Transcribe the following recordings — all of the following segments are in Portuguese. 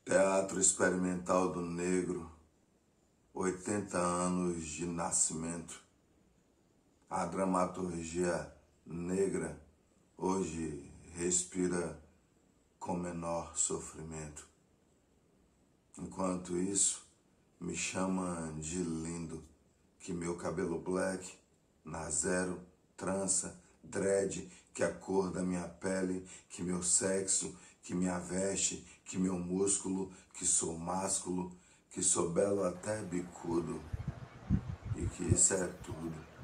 Teatro Experimental do Negro, 80 anos de nascimento. A dramaturgia negra hoje respira com menor sofrimento. Enquanto isso, me chamam de lindo, que meu cabelo black, na zero, trança, dread, que a cor da minha pele, que meu sexo, que minha veste, que meu músculo, que sou másculo, que sou belo até bicudo, e que isso é tudo.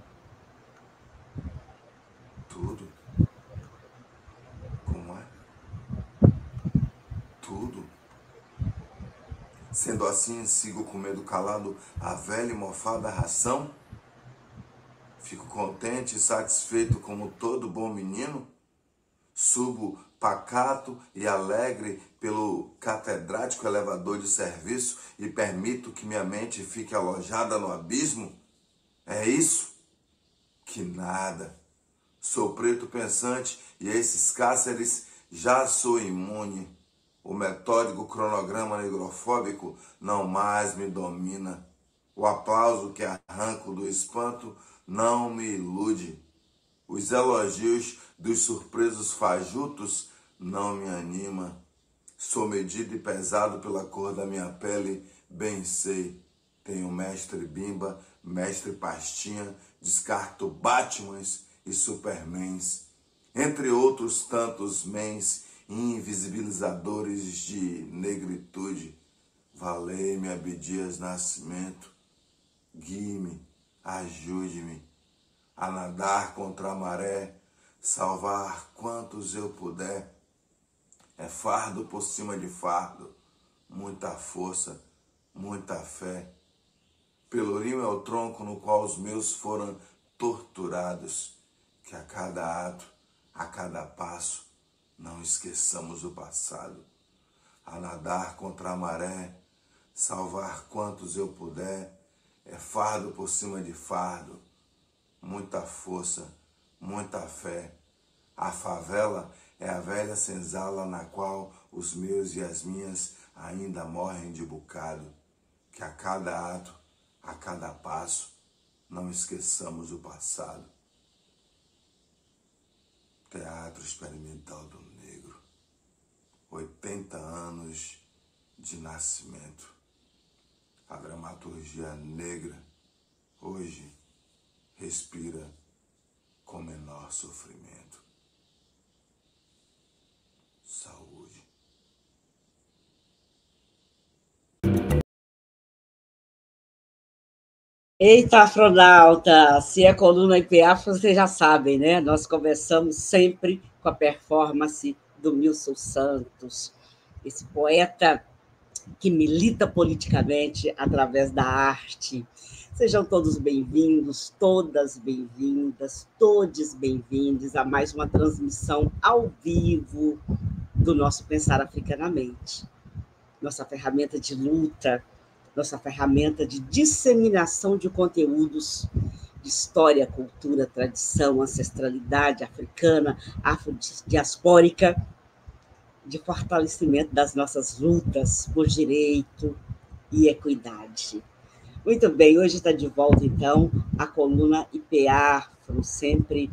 Tudo? Como é? Tudo. Sendo assim, sigo comendo calado a velha e mofada ração? Fico contente e satisfeito como todo bom menino? Subo pacato e alegre pelo catedrático elevador de serviço e permito que minha mente fique alojada no abismo? É isso? Que nada. Sou preto pensante e a esses cáceres já sou imune. O metódico cronograma negrofóbico não mais me domina. O aplauso que arranco do espanto não me ilude. Os elogios dos surpresos fajutos não me anima. Sou medido e pesado pela cor da minha pele, bem sei. Tenho mestre Bimba, mestre Pastinha, descarto Batmans e Supermans, entre outros tantos mens invisibilizadores de negritude. Valei-me Abdias Nascimento, guie-me, ajude-me a nadar contra a maré, salvar quantos eu puder. É fardo por cima de fardo, muita força, muita fé. Pelourinho é o tronco no qual os meus foram torturados, que a cada ato, a cada passo, não esqueçamos o passado. A nadar contra a maré, salvar quantos eu puder, é fardo por cima de fardo, muita força, muita fé. A favela é a velha senzala na qual os meus e as minhas ainda morrem de bocado, que a cada ato, a cada passo, não esqueçamos o passado. Teatro Experimental do Negro, 80 anos de nascimento. A dramaturgia negra hoje respira com menor sofrimento. Saúde. Eita, astronauta, se é coluna IPA, vocês já sabem, né? Nós conversamos sempre com a performance do Milson Santos, esse poeta que milita politicamente através da arte. Sejam todos bem-vindos, todas bem-vindas, todos bem-vindos a mais uma transmissão ao vivo do nosso Pensar Africanamente. Nossa ferramenta de luta, nossa ferramenta de disseminação de conteúdos de história, cultura, tradição, ancestralidade africana, afrodiaspórica, de fortalecimento das nossas lutas por direito e equidade. Muito bem, hoje está de volta, então, a coluna IPA, sempre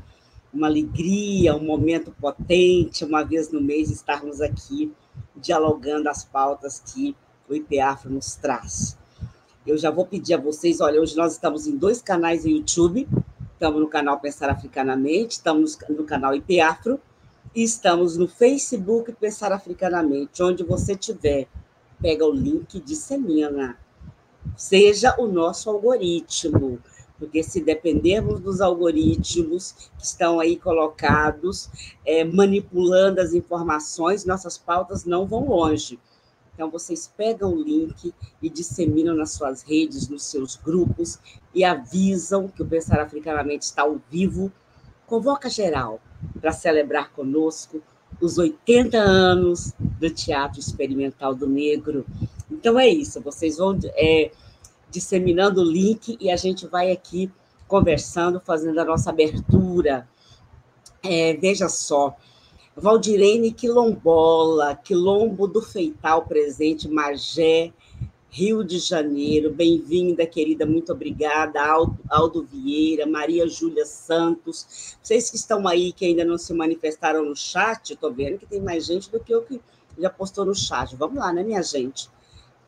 uma alegria, um momento potente, uma vez no mês estarmos aqui dialogando as pautas que o IPAfro nos traz. Eu já vou pedir a vocês, olha, hoje nós estamos em 2 canais no YouTube, estamos no canal Pensar Africanamente, estamos no canal IPAfro, e estamos no Facebook Pensar Africanamente. Onde você estiver, pega o link e dissemina. Seja o nosso algoritmo, porque se dependermos dos algoritmos que estão aí colocados, manipulando as informações, nossas pautas não vão longe. Então, vocês pegam o link e disseminam nas suas redes, nos seus grupos, e avisam que o Pensar Africanamente está ao vivo. Convoca geral para celebrar conosco os 80 anos do Teatro Experimental do Negro. Então é isso, vocês vão disseminando o link e a gente vai aqui conversando, fazendo a nossa abertura. Veja só, Valdirene Quilombola, Quilombo do Feital Presente, Magé, Rio de Janeiro, bem-vinda, querida, muito obrigada, Aldo Vieira, Maria Júlia Santos, vocês que estão aí, que ainda não se manifestaram no chat, estou vendo que tem mais gente do que eu que já postou no chat, vamos lá, né, minha gente?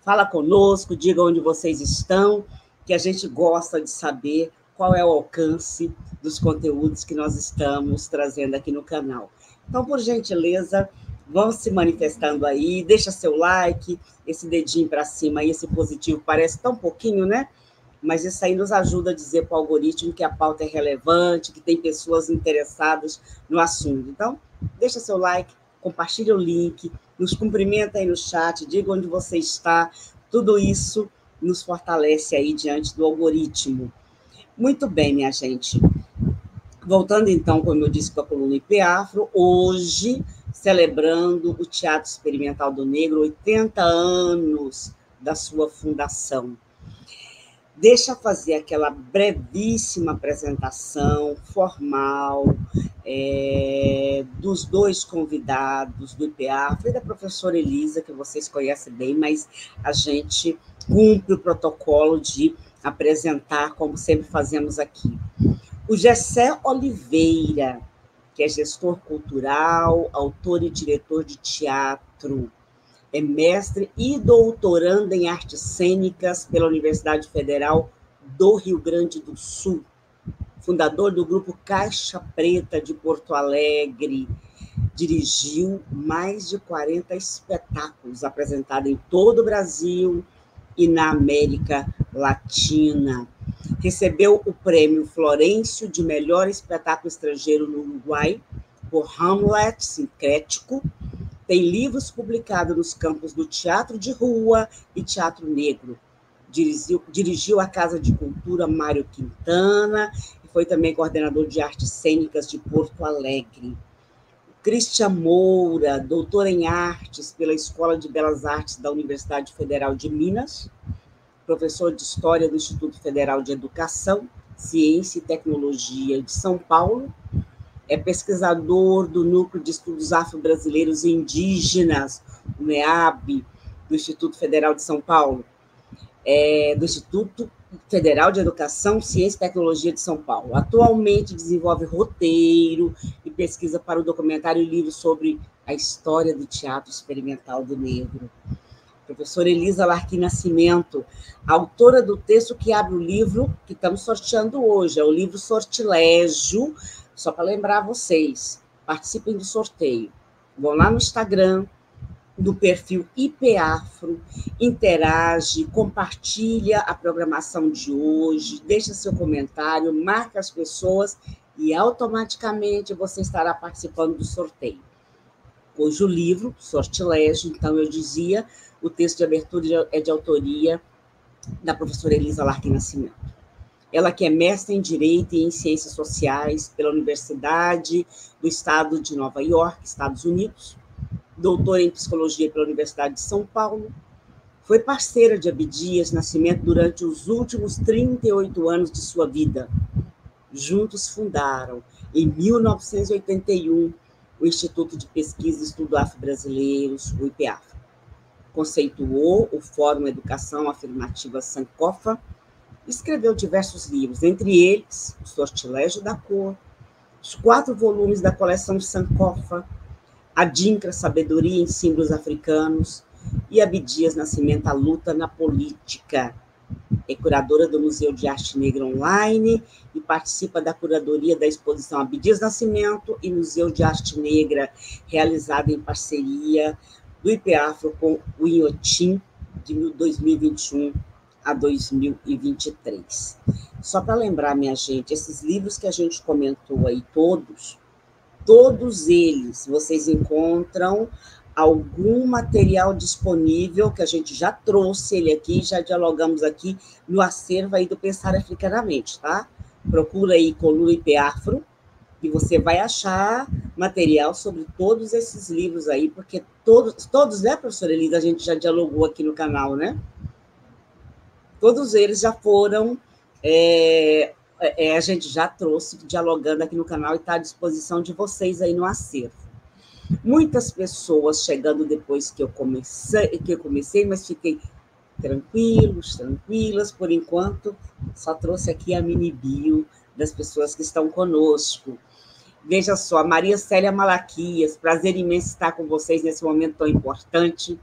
Fala conosco, diga onde vocês estão, que a gente gosta de saber qual é o alcance dos conteúdos que nós estamos trazendo aqui no canal. Então, por gentileza, vão se manifestando aí, deixa seu like, esse dedinho para cima aí, esse positivo, parece tão pouquinho, né? Mas isso aí nos ajuda a dizer para o algoritmo que a pauta é relevante, que tem pessoas interessadas no assunto. Então, deixa seu like, compartilha o link, nos cumprimenta aí no chat, diga onde você está, tudo isso nos fortalece aí diante do algoritmo. Muito bem, minha gente. Voltando, então, como eu disse, com a coluna IP Afro, hoje, celebrando o Teatro Experimental do Negro, 80 anos da sua fundação. Deixa eu fazer aquela brevíssima apresentação formal dos dois convidados do IP Afro e da professora Elisa, que vocês conhecem bem, mas a gente cumpre o protocolo de apresentar, como sempre fazemos aqui. O Gessé Oliveira, que é gestor cultural, autor e diretor de teatro, é mestre e doutorando em artes cênicas pela Universidade Federal do Rio Grande do Sul, fundador do grupo Caixa Preta de Porto Alegre, dirigiu mais de 40 espetáculos apresentados em todo o Brasil e na América Latina. Recebeu o prêmio Florencio de melhor espetáculo estrangeiro no Uruguai por Hamlet Sincrético. Tem livros publicados nos campos do teatro de rua e teatro negro. Dirigiu a Casa de Cultura Mário Quintana e foi também coordenador de artes cênicas de Porto Alegre. Christian Moura, doutor em artes pela Escola de Belas Artes da Universidade Federal de Minas, professor de História do Instituto Federal de Educação, Ciência e Tecnologia de São Paulo, é pesquisador do Núcleo de Estudos Afro-Brasileiros e Indígenas, o NEAB, do Instituto Federal de São Paulo, do Instituto Federal de Educação, Ciência e Tecnologia de São Paulo. Atualmente desenvolve roteiro e pesquisa para o documentário e livro sobre a história do teatro experimental do negro. Professora Elisa Larquim Nascimento, autora do texto que abre o livro que estamos sorteando hoje, é o livro Sortilégio. Só para lembrar vocês, participem do sorteio. Vão lá no Instagram, do perfil IP Afro, interage, compartilha a programação de hoje, deixa seu comentário, marca as pessoas e automaticamente você estará participando do sorteio. Hoje o livro, Sortilégio, então eu dizia, o texto de abertura é de autoria da professora Elisa Larquim Nascimento. Ela que é mestre em Direito e em Ciências Sociais pela Universidade do Estado de Nova York, Estados Unidos, doutora em Psicologia pela Universidade de São Paulo, foi parceira de Abdias Nascimento durante os últimos 38 anos de sua vida. Juntos fundaram, em 1981, o Instituto de Pesquisa e Estudo Afro-Brasileiros, o IPAF. Conceituou o Fórum Educação Afirmativa Sankofa, escreveu diversos livros, entre eles O Sortilégio da Cor, os 4 volumes da coleção Sankofa, Adinkra, Sabedoria em Símbolos Africanos, e Abdias Nascimento, A Luta na Política. É curadora do Museu de Arte Negra Online e participa da curadoria da exposição Abdias Nascimento e Museu de Arte Negra, realizada em parceria do IPAFRO com o Inhotim, de 2021 a 2023. Só para lembrar, minha gente, esses livros que a gente comentou aí, todos eles, vocês encontram algum material disponível, que a gente já trouxe ele aqui, já dialogamos aqui no acervo aí do Pensar Africanamente, tá? Procura aí Coluna IP Afro, E você vai achar material sobre todos esses livros aí, porque todos, né, professora Elisa, a gente já dialogou aqui no canal, né? Todos eles já foram, a gente já trouxe dialogando aqui no canal e está à disposição de vocês aí no acervo. Muitas pessoas chegando depois que eu comecei, mas fiquei tranquilas, por enquanto, só trouxe aqui a mini bio das pessoas que estão conosco. Veja só, Maria Célia Malaquias, prazer imenso estar com vocês nesse momento tão importante.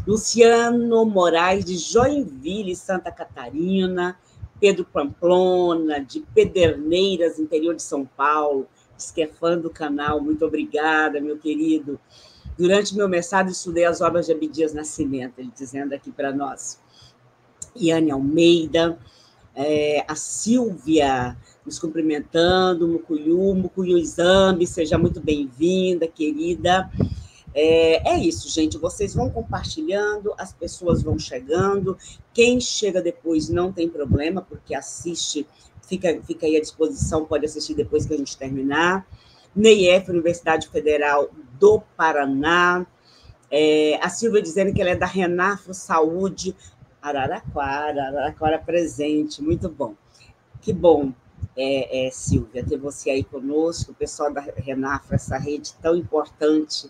Luciano Moraes, de Joinville, Santa Catarina. Pedro Pamplona, de Pederneiras, interior de São Paulo, diz que é fã do canal. Muito obrigada, meu querido. Durante meu mestrado, estudei as obras de Abdias Nascimento, ele dizendo aqui para nós. Iane Almeida, a Silvia nos cumprimentando, Mucuyu Zambi, seja muito bem-vinda, querida. É isso, gente, vocês vão compartilhando, as pessoas vão chegando, quem chega depois não tem problema, porque assiste, fica aí à disposição, pode assistir depois que a gente terminar. NEIEF, Universidade Federal do Paraná, a Silvia dizendo que ela é da Renafro Saúde, Araraquara presente, muito bom. Que bom, Silvia, ter você aí conosco, o pessoal da Renafro, essa rede tão importante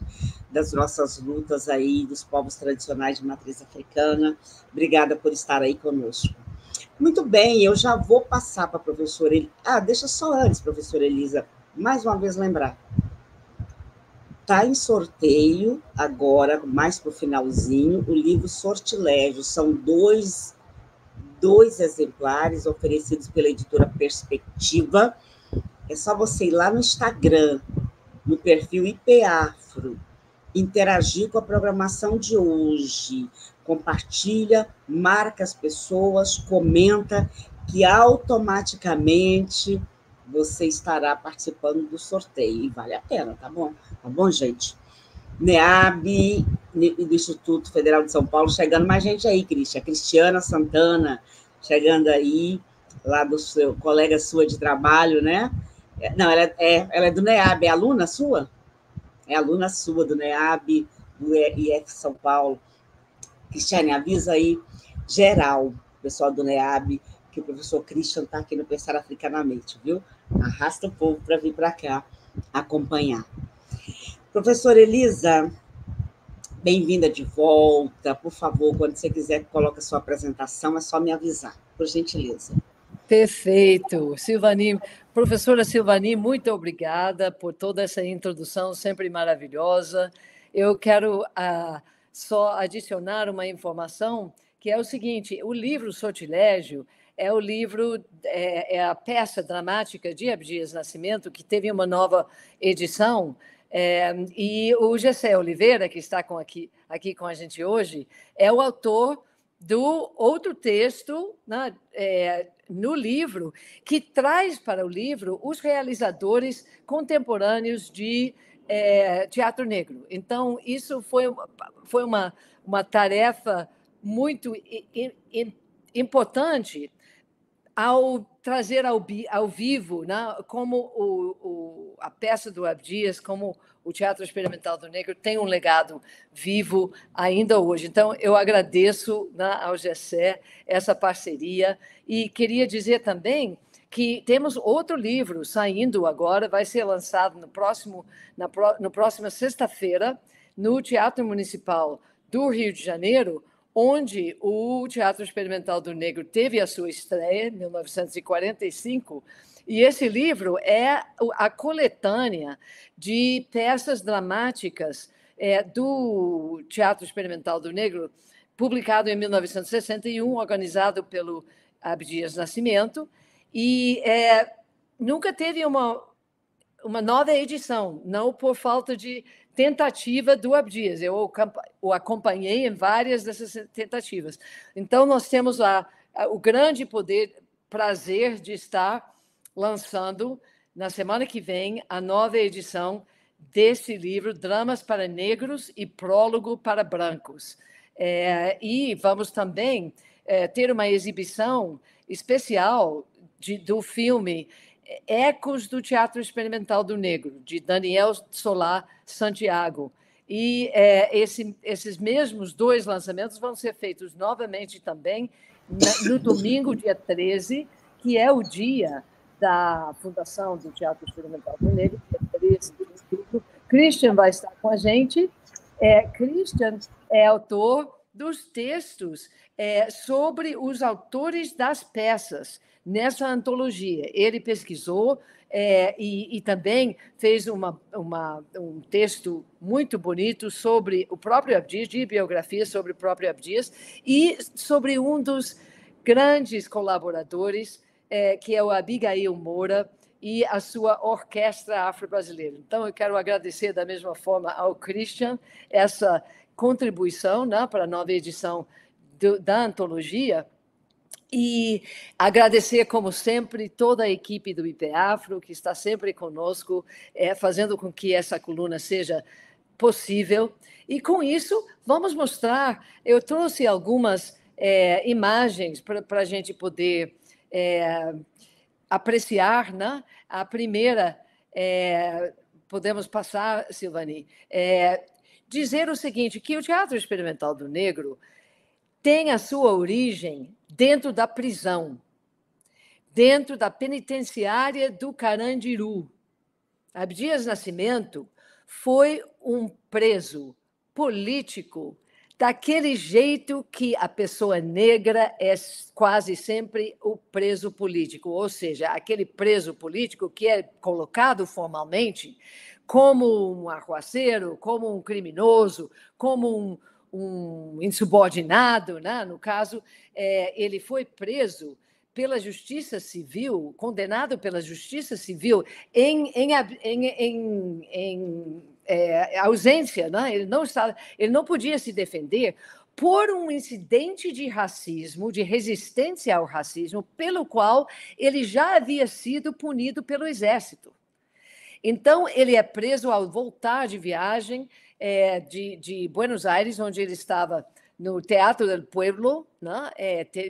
das nossas lutas aí, dos povos tradicionais de matriz africana. Obrigada por estar aí conosco. Muito bem, eu já vou passar para a professora Elisa. Deixa só antes, professora Elisa, mais uma vez lembrar. Está em sorteio, agora, mais para o finalzinho, o livro Sortilégio. São dois exemplares oferecidos pela editora Perspectiva. É só você ir lá no Instagram, no perfil IPAfro, interagir com a programação de hoje, compartilha, marca as pessoas, comenta, que automaticamente você estará participando do sorteio. E vale a pena, tá bom? Tá bom, gente? NEAB, do Instituto Federal de São Paulo, chegando mais gente aí, Cristian. Cristiana Santana, chegando aí, lá do seu colega sua de trabalho, né? Não, ela é do NEAB, é aluna sua? É aluna sua do NEAB, do IF São Paulo. Cristiane, avisa aí, geral, pessoal do NEAB, que o professor Christian está aqui no Pensar Africanamente, viu? Arrasta o povo para vir para cá acompanhar. Professora Elisa, bem-vinda de volta. Por favor, quando você quiser, coloque a sua apresentação, é só me avisar, por gentileza. Perfeito. Silvani, professora Silvani, muito obrigada por toda essa introdução sempre maravilhosa. Eu quero só adicionar uma informação, que é o seguinte: o livro Sortilégio é o livro, é a peça dramática de Abdias Nascimento, que teve uma nova edição, e o Gessé Oliveira, que está aqui com a gente hoje, é o autor do outro texto, né, no livro, que traz para o livro os realizadores contemporâneos de teatro negro. Então, isso foi uma tarefa muito importante ao trazer ao vivo, né, como a peça do Abdias, como o Teatro Experimental do Negro tem um legado vivo ainda hoje. Então, eu agradeço, né, ao Gessé essa parceria e queria dizer também que temos outro livro saindo agora, vai ser lançado na próxima sexta-feira, no Teatro Municipal do Rio de Janeiro, onde o Teatro Experimental do Negro teve a sua estreia, em 1945, e esse livro é a coletânea de peças dramáticas do Teatro Experimental do Negro, publicado em 1961, organizado pelo Abdias Nascimento, e nunca teve uma nova edição, não por falta de tentativa do Abdias. Eu o acompanhei em várias dessas tentativas. Então, nós temos o grande prazer de estar lançando, na semana que vem, a nova edição desse livro, Dramas para Negros e Prólogo para Brancos. E vamos também ter uma exibição especial do filme Ecos do Teatro Experimental do Negro, de Daniel Solá Santiago. E esses mesmos 2 lançamentos vão ser feitos novamente também no domingo, dia 13, que é o dia da fundação do Teatro Experimental do Negro, dia 13 de outubro. Christian vai estar com a gente. Christian é autor dos textos sobre os autores das peças nessa antologia. Ele pesquisou e também fez um texto muito bonito sobre o próprio Abdias, de biografia sobre o próprio Abdias, e sobre um dos grandes colaboradores, que é o Abigail Moura, e a sua orquestra afro-brasileira. Então, eu quero agradecer da mesma forma ao Christian essa contribuição, né, para a nova edição da antologia, e agradecer, como sempre, toda a equipe do IPAfro, que está sempre conosco, fazendo com que essa coluna seja possível. E, com isso, vamos mostrar... Eu trouxe algumas imagens para a gente poder apreciar, né? A primeira, podemos passar, Silvani, dizer o seguinte, que o Teatro Experimental do Negro tem a sua origem dentro da prisão, dentro da penitenciária do Carandiru. Abdias Nascimento foi um preso político daquele jeito que a pessoa negra é quase sempre o preso político, ou seja, aquele preso político que é colocado formalmente como um arruaceiro, como um criminoso, como um insubordinado, né? No caso, ele foi preso pela Justiça Civil, condenado pela Justiça Civil em ausência, né? Ele não podia se defender por um incidente de racismo, de resistência ao racismo, pelo qual ele já havia sido punido pelo Exército. Então, ele é preso ao voltar de viagem de Buenos Aires, onde ele estava no Teatro del Pueblo, né?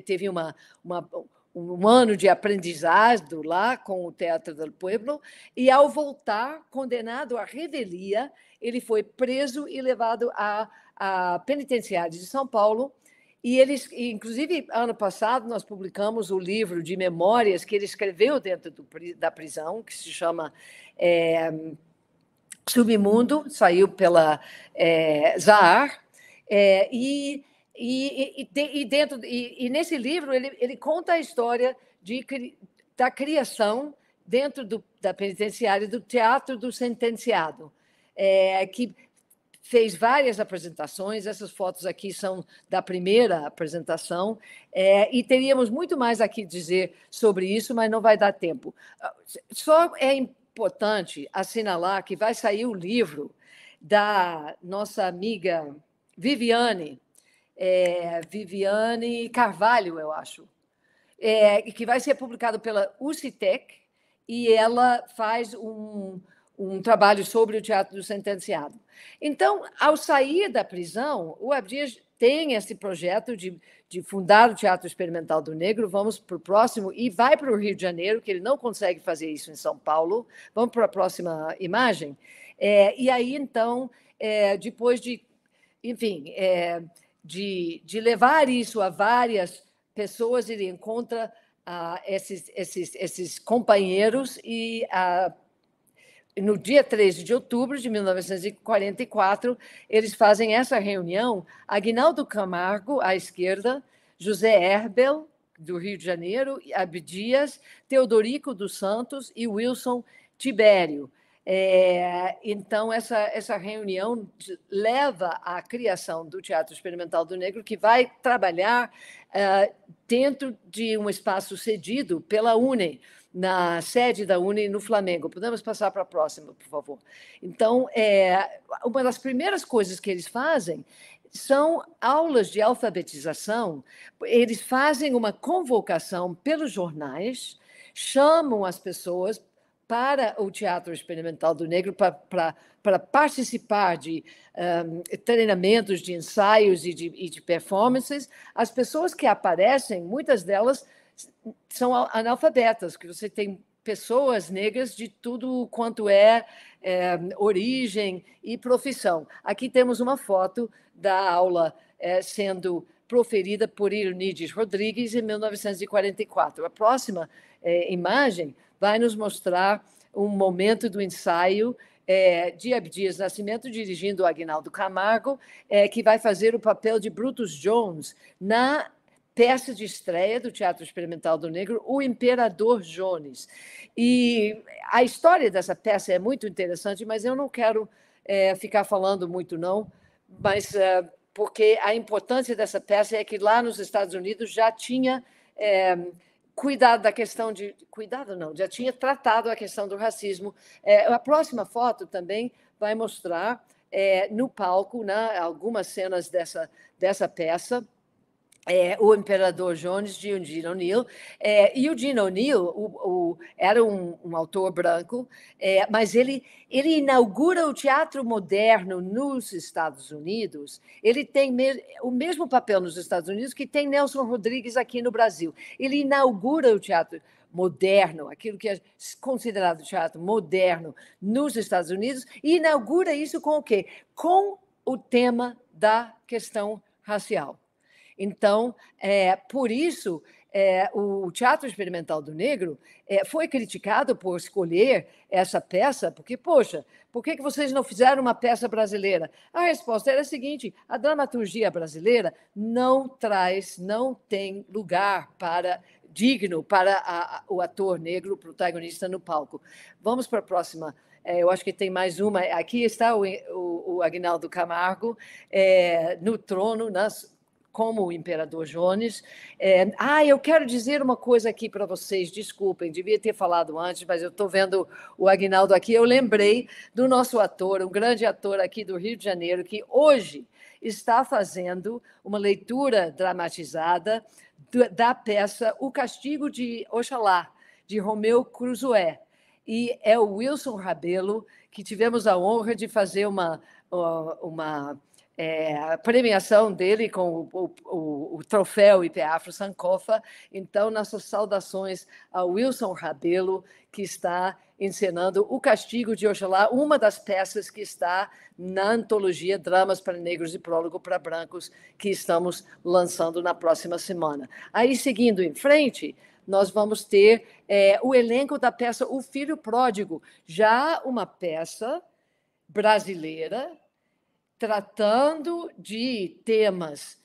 Teve um ano de aprendizado lá com o Teatro del Pueblo, e, ao voltar, condenado à revelia, ele foi preso e levado à penitenciária de São Paulo. E eles, inclusive, ano passado, nós publicamos o livro de memórias que ele escreveu dentro da prisão, que se chama Submundo, saiu pela Zahar, e nesse livro ele conta a história da criação dentro da penitenciária do Teatro do Sentenciado, que fez várias apresentações. Essas fotos aqui são da primeira apresentação, e teríamos muito mais aqui a dizer sobre isso, mas não vai dar tempo. Só é importante assinalar que vai sair o livro da nossa amiga Viviane Carvalho, eu acho, que vai ser publicado pela UCITEC, e ela faz um trabalho sobre o Teatro do Sentenciado. Então, ao sair da prisão, o Abdias tem esse projeto de fundar o Teatro Experimental do Negro. Vamos para o próximo, e vai para o Rio de Janeiro, que ele não consegue fazer isso em São Paulo. Vamos para a próxima imagem. E aí, então, depois de levar isso a várias pessoas, ele encontra esses companheiros, e no dia 13 de outubro de 1944, eles fazem essa reunião. Aguinaldo Camargo, à esquerda, José Herbel, do Rio de Janeiro, Abdias, Teodorico dos Santos e Wilson Tibério. Então, essa reunião leva à criação do Teatro Experimental do Negro, que vai trabalhar dentro de um espaço cedido pela UNE, na sede da UNE, no Flamengo. Podemos passar para a próxima, por favor? Então, uma das primeiras coisas que eles fazem são aulas de alfabetização. Eles fazem uma convocação pelos jornais, chamam as pessoas para o Teatro Experimental do Negro para participar de treinamentos, de ensaios e de performances. As pessoas que aparecem, muitas delas são analfabetas, que você tem pessoas negras de tudo quanto é origem e profissão. Aqui temos uma foto da aula sendo proferida por Ironides Rodrigues em 1944. A próxima imagem vai nos mostrar um momento do ensaio de Abdias Nascimento, dirigindo o Aguinaldo Camargo, que vai fazer o papel de Brutus Jones na peça de estreia do Teatro Experimental do Negro, O Imperador Jones. E a história dessa peça é muito interessante, mas eu não quero ficar falando muito, não, mas porque a importância dessa peça é que lá nos Estados Unidos já tinha cuidado da questão de... Cuidado não, já tinha tratado a questão do racismo. A próxima foto também vai mostrar no palco, né, algumas cenas dessa peça, o Imperador Jones, de Gene O'Neill. E o Gene O'Neill era um autor branco, mas ele inaugura o teatro moderno nos Estados Unidos. Ele tem o mesmo papel nos Estados Unidos que tem Nelson Rodrigues aqui no Brasil. Ele inaugura o teatro moderno, aquilo que é considerado teatro moderno nos Estados Unidos, e inaugura isso com o quê? Com o tema da questão racial. Então, por isso, o Teatro Experimental do Negro foi criticado por escolher essa peça, porque, poxa, por que vocês não fizeram uma peça brasileira? A resposta era a seguinte: a dramaturgia brasileira não tem lugar digno para o ator negro protagonista no palco. Vamos para a próxima. Eu acho que tem mais uma. Aqui está o Aguinaldo Camargo no trono, como o Imperador Jones. Eu quero dizer uma coisa aqui para vocês, desculpem, devia ter falado antes, mas eu estou vendo o Aguinaldo aqui, eu lembrei do nosso ator, um grande ator aqui do Rio de Janeiro, que hoje está fazendo uma leitura dramatizada da peça O Castigo de Oxalá, de Romeu Crusoé. E é o Wilson Rabelo, que tivemos a honra de fazer uma a premiação dele com o troféu IP Afro Sankofa. Então, nossas saudações ao Wilson Rabelo, que está encenando O Castigo de Oxalá, uma das peças que está na antologia Dramas para Negros e Prólogo para Brancos, que estamos lançando na próxima semana. Aí, seguindo em frente, nós vamos ter o elenco da peça O Filho Pródigo, já uma peça brasileira, tratando de temas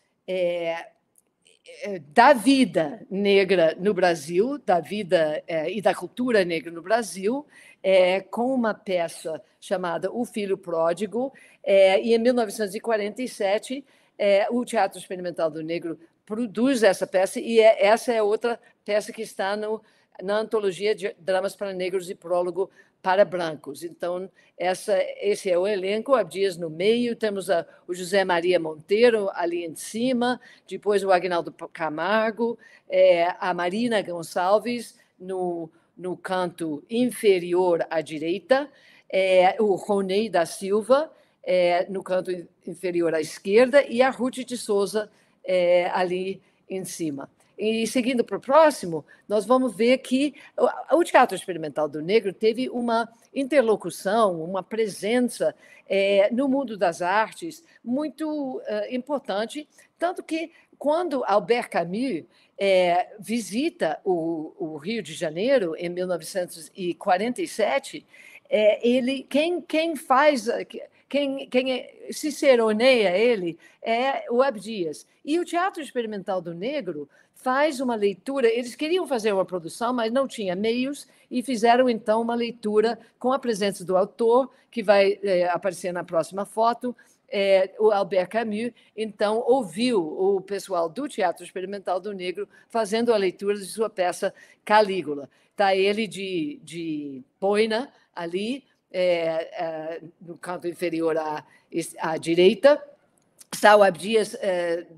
da vida negra no Brasil, da vida e da cultura negra no Brasil, com uma peça chamada O Filho Pródigo, e em 1947 o Teatro Experimental do Negro produz essa peça, e essa é outra peça que está na antologia de Dramas para Negros e Prólogo para Brancos. Então, esse é o elenco, Abdias no meio, temos o José Maria Monteiro ali em cima, depois o Aguinaldo Camargo, a Marina Gonçalves no canto inferior à direita, o Ronei da Silva no canto inferior à esquerda e a Ruth de Souza ali em cima. E, seguindo para o próximo, nós vamos ver que o Teatro Experimental do Negro teve uma interlocução, uma presença no mundo das artes muito importante, tanto que, quando Albert Camus visita o Rio de Janeiro, em 1947, quem ciceroneia ele é o Abdias. E o Teatro Experimental do Negro faz uma leitura. Eles queriam fazer uma produção, mas não tinha meios, e fizeram, então, uma leitura com a presença do autor, que vai aparecer na próxima foto, o Albert Camus. Então, ouviu o pessoal do Teatro Experimental do Negro fazendo a leitura de sua peça Calígula. Está ele de boina ali, no canto inferior à direita, está o Abdias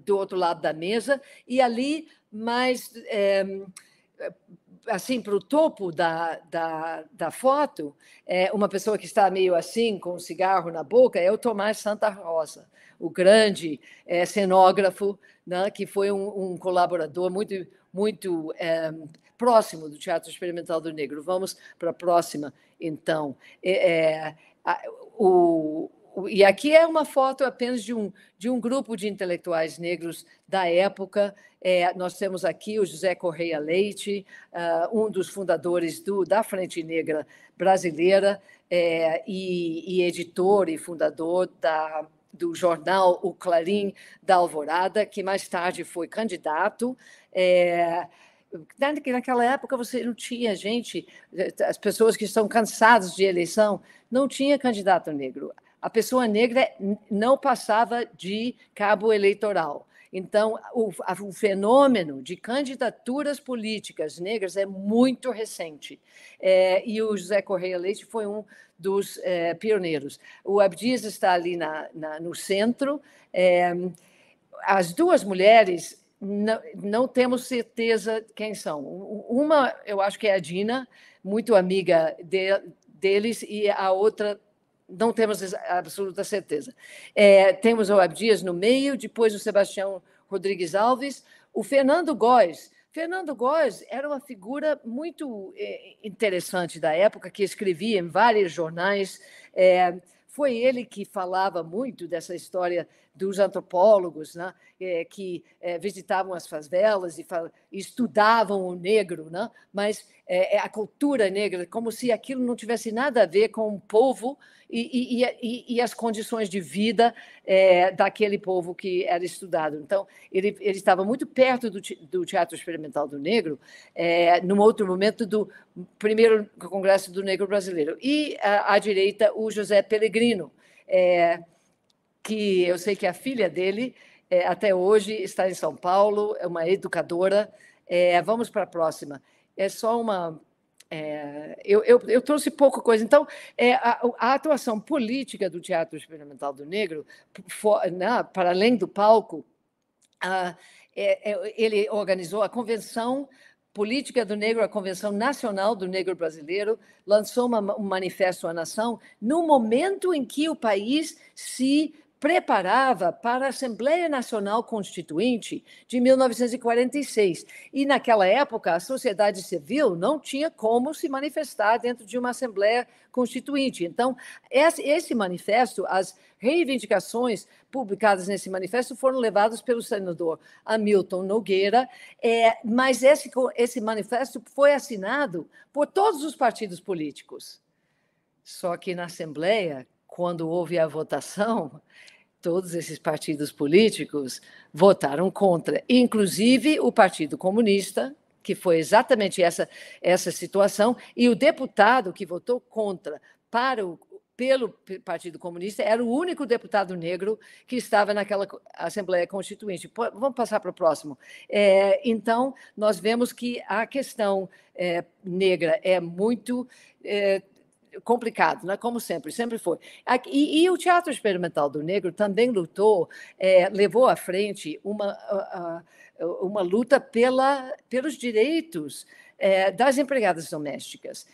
do outro lado da mesa, e ali, mais assim, para o topo da foto, uma pessoa que está meio assim, com um cigarro na boca, é o Tomás Santa Rosa. o grande cenógrafo, né, que foi um colaborador muito próximo do Teatro Experimental do Negro. Vamos para a próxima, então. E aqui é uma foto apenas de um grupo de intelectuais negros da época. Nós temos aqui o José Correia Leite, um dos fundadores da Frente Negra Brasileira, e editor e fundador do jornal O Clarim da Alvorada, que mais tarde foi candidato. Naquela época você não tinha as pessoas que estão cansadas de eleição, não tinha candidato negro. A pessoa negra não passava de cabo eleitoral. Então, o fenômeno de candidaturas políticas negras é muito recente. E o José Correia Leite foi um dos pioneiros. O Abdias está ali no centro. As duas mulheres, não temos certeza quem são. Uma, eu acho que é a Dina, muito amiga deles, e a outra não temos absoluta certeza. Temos o Abdias no meio, depois o Sebastião Rodrigues Alves, o Fernando Góes. Fernando Góes era uma figura muito interessante da época, que escrevia em vários jornais. Foi ele que falava muito dessa história dos antropólogos, né, que visitavam as favelas e estudavam o negro, né, mas a cultura negra, como se aquilo não tivesse nada a ver com o povo e as condições de vida daquele povo que era estudado. Então, ele estava muito perto do Teatro Experimental do Negro, num outro momento do primeiro Congresso do Negro Brasileiro. E, à direita, o José Pellegrino, que eu sei que a filha dele, até hoje, está em São Paulo, é uma educadora. Vamos para a próxima. É só uma... eu trouxe pouca coisa. Então, a atuação política do Teatro Experimental do Negro, para além do palco, ele organizou a Convenção Política do Negro, a Convenção Nacional do Negro Brasileiro, lançou um manifesto à nação no momento em que o país se preparava para a Assembleia Nacional Constituinte de 1946. E, naquela época, a sociedade civil não tinha como se manifestar dentro de uma Assembleia Constituinte. Então, esse manifesto, as reivindicações publicadas nesse manifesto foram levadas pelo senador Hamilton Nogueira, mas esse manifesto foi assinado por todos os partidos políticos. Só que na Assembleia, quando houve a votação, todos esses partidos políticos votaram contra, inclusive o Partido Comunista, que foi exatamente essa situação, e o deputado que votou contra pelo Partido Comunista era o único deputado negro que estava naquela Assembleia Constituinte. Vamos passar para o próximo. Então, nós vemos que a questão negra é muito complicado, né? Como sempre foi. E o Teatro Experimental do Negro também lutou, levou à frente uma luta pelos direitos das empregadas domésticas.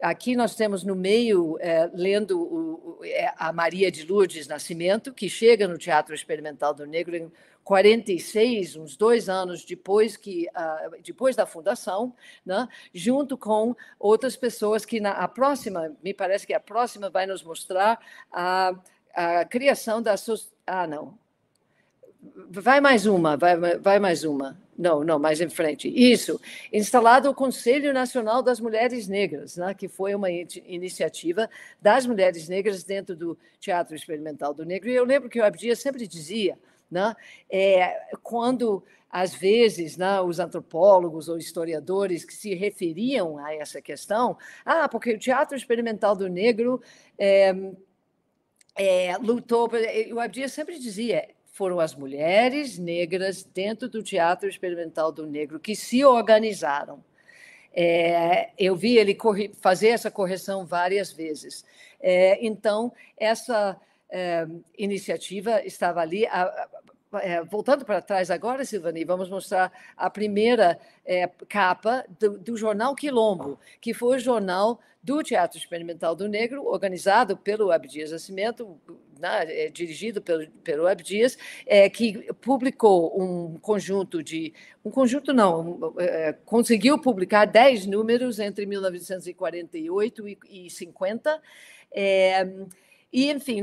Aqui nós temos no meio, lendo a Maria de Lourdes Nascimento, que chega no Teatro Experimental do Negro em 46, uns 2 anos depois da fundação, né, junto com outras pessoas que me parece que a próxima vai nos mostrar a criação da... não. Vai mais uma. Não, mais em frente. Isso. Instalado o Conselho Nacional das Mulheres Negras, né, que foi uma iniciativa das mulheres negras dentro do Teatro Experimental do Negro. E eu lembro que o Abdias sempre dizia, né, quando, às vezes, né, os antropólogos ou historiadores que se referiam a essa questão, porque o Teatro Experimental do Negro lutou... O Abdias sempre dizia... Foram as mulheres negras dentro do Teatro Experimental do Negro que se organizaram. Eu vi ele fazer essa correção várias vezes. Então, essa iniciativa estava ali. Voltando para trás agora, Silvani, vamos mostrar a primeira capa do jornal Quilombo, que foi o jornal do Teatro Experimental do Negro, organizado pelo Abdias Nascimento, né, dirigido pelo Abdias, que publicou conseguiu publicar 10 números entre 1948 e 50. E, enfim,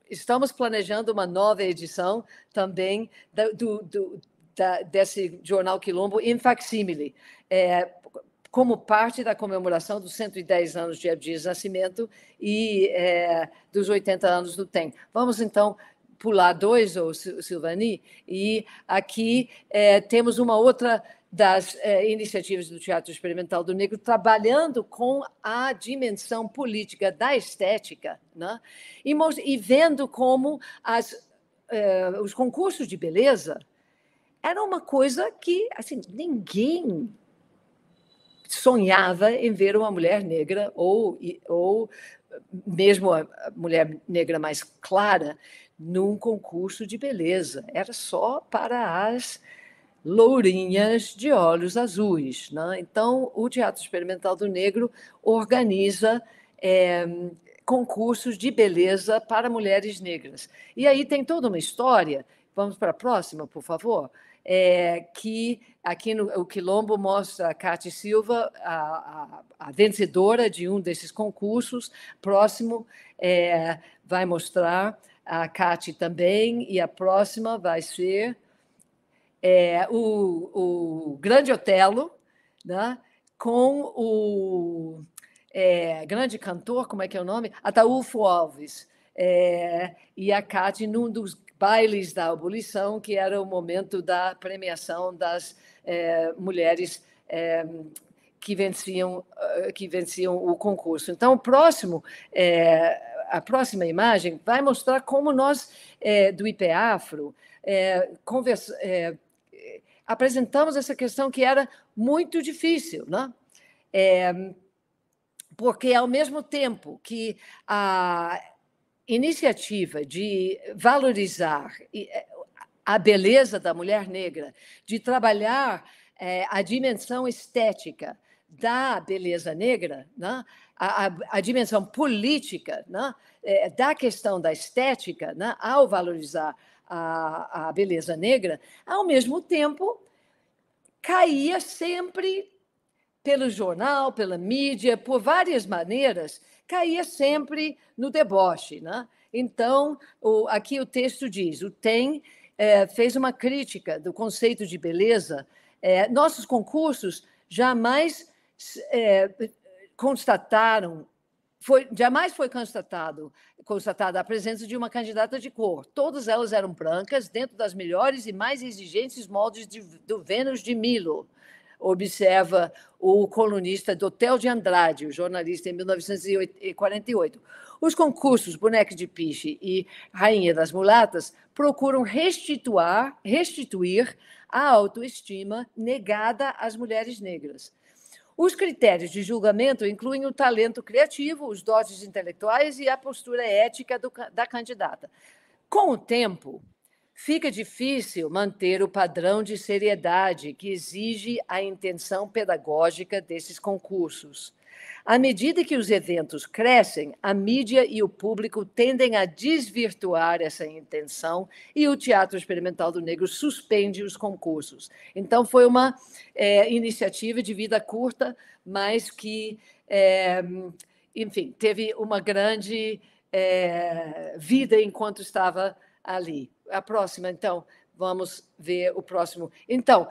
estamos planejando uma nova edição também desse jornal Quilombo em facsímile, como parte da comemoração dos 110 anos de Abdias Nascimento e dos 80 anos do TEM. Vamos, então, pular 2, Silvani, e aqui temos uma outra das iniciativas do Teatro Experimental do Negro, trabalhando com a dimensão política da estética, né? E vendo como os concursos de beleza eram uma coisa que assim, ninguém sonhava em ver uma mulher negra, ou mesmo a mulher negra mais clara, num concurso de beleza. Era só para as lourinhas de olhos azuis, né? Então, o Teatro Experimental do Negro organiza concursos de beleza para mulheres negras. E aí tem toda uma história. Vamos para a próxima, por favor. Que aqui o Quilombo mostra a Cátia Silva, a vencedora de um desses concursos. Próximo vai mostrar a Cátia também, e a próxima vai ser o Grande Otelo, né, com o grande cantor, como é que é o nome? Ataúfo Alves, e a Cátia num dos bailes da abolição, que era o momento da premiação das mulheres que venciam o concurso. Então, a próxima imagem vai mostrar como nós, do IPEAFRO, apresentamos essa questão que era muito difícil, né? Porque, ao mesmo tempo que a iniciativa de valorizar a beleza da mulher negra, de trabalhar a dimensão estética da beleza negra, né? a dimensão política, né? Da questão da estética, né? Ao valorizar a beleza negra, ao mesmo tempo caía sempre pelo jornal, pela mídia, por várias maneiras, caía sempre no deboche, né? Então, aqui o texto diz, o TEM fez uma crítica do conceito de beleza. Nossos concursos jamais jamais foi constatada a presença de uma candidata de cor. Todas elas eram brancas, dentro das melhores e mais exigentes moldes do Vênus de Milo, observa o colunista Dotel de Andrade, o jornalista, em 1948. Os concursos Boneca de Piche e Rainha das Mulatas procuram restituir a autoestima negada às mulheres negras. Os critérios de julgamento incluem o talento criativo, os dotes intelectuais e a postura ética da candidata. Com o tempo, fica difícil manter o padrão de seriedade que exige a intenção pedagógica desses concursos. À medida que os eventos crescem, a mídia e o público tendem a desvirtuar essa intenção e o Teatro Experimental do Negro suspende os concursos. Então, foi uma iniciativa de vida curta, mas que, enfim, teve uma grande vida enquanto estava ali. A próxima, então, vamos ver o próximo. Então,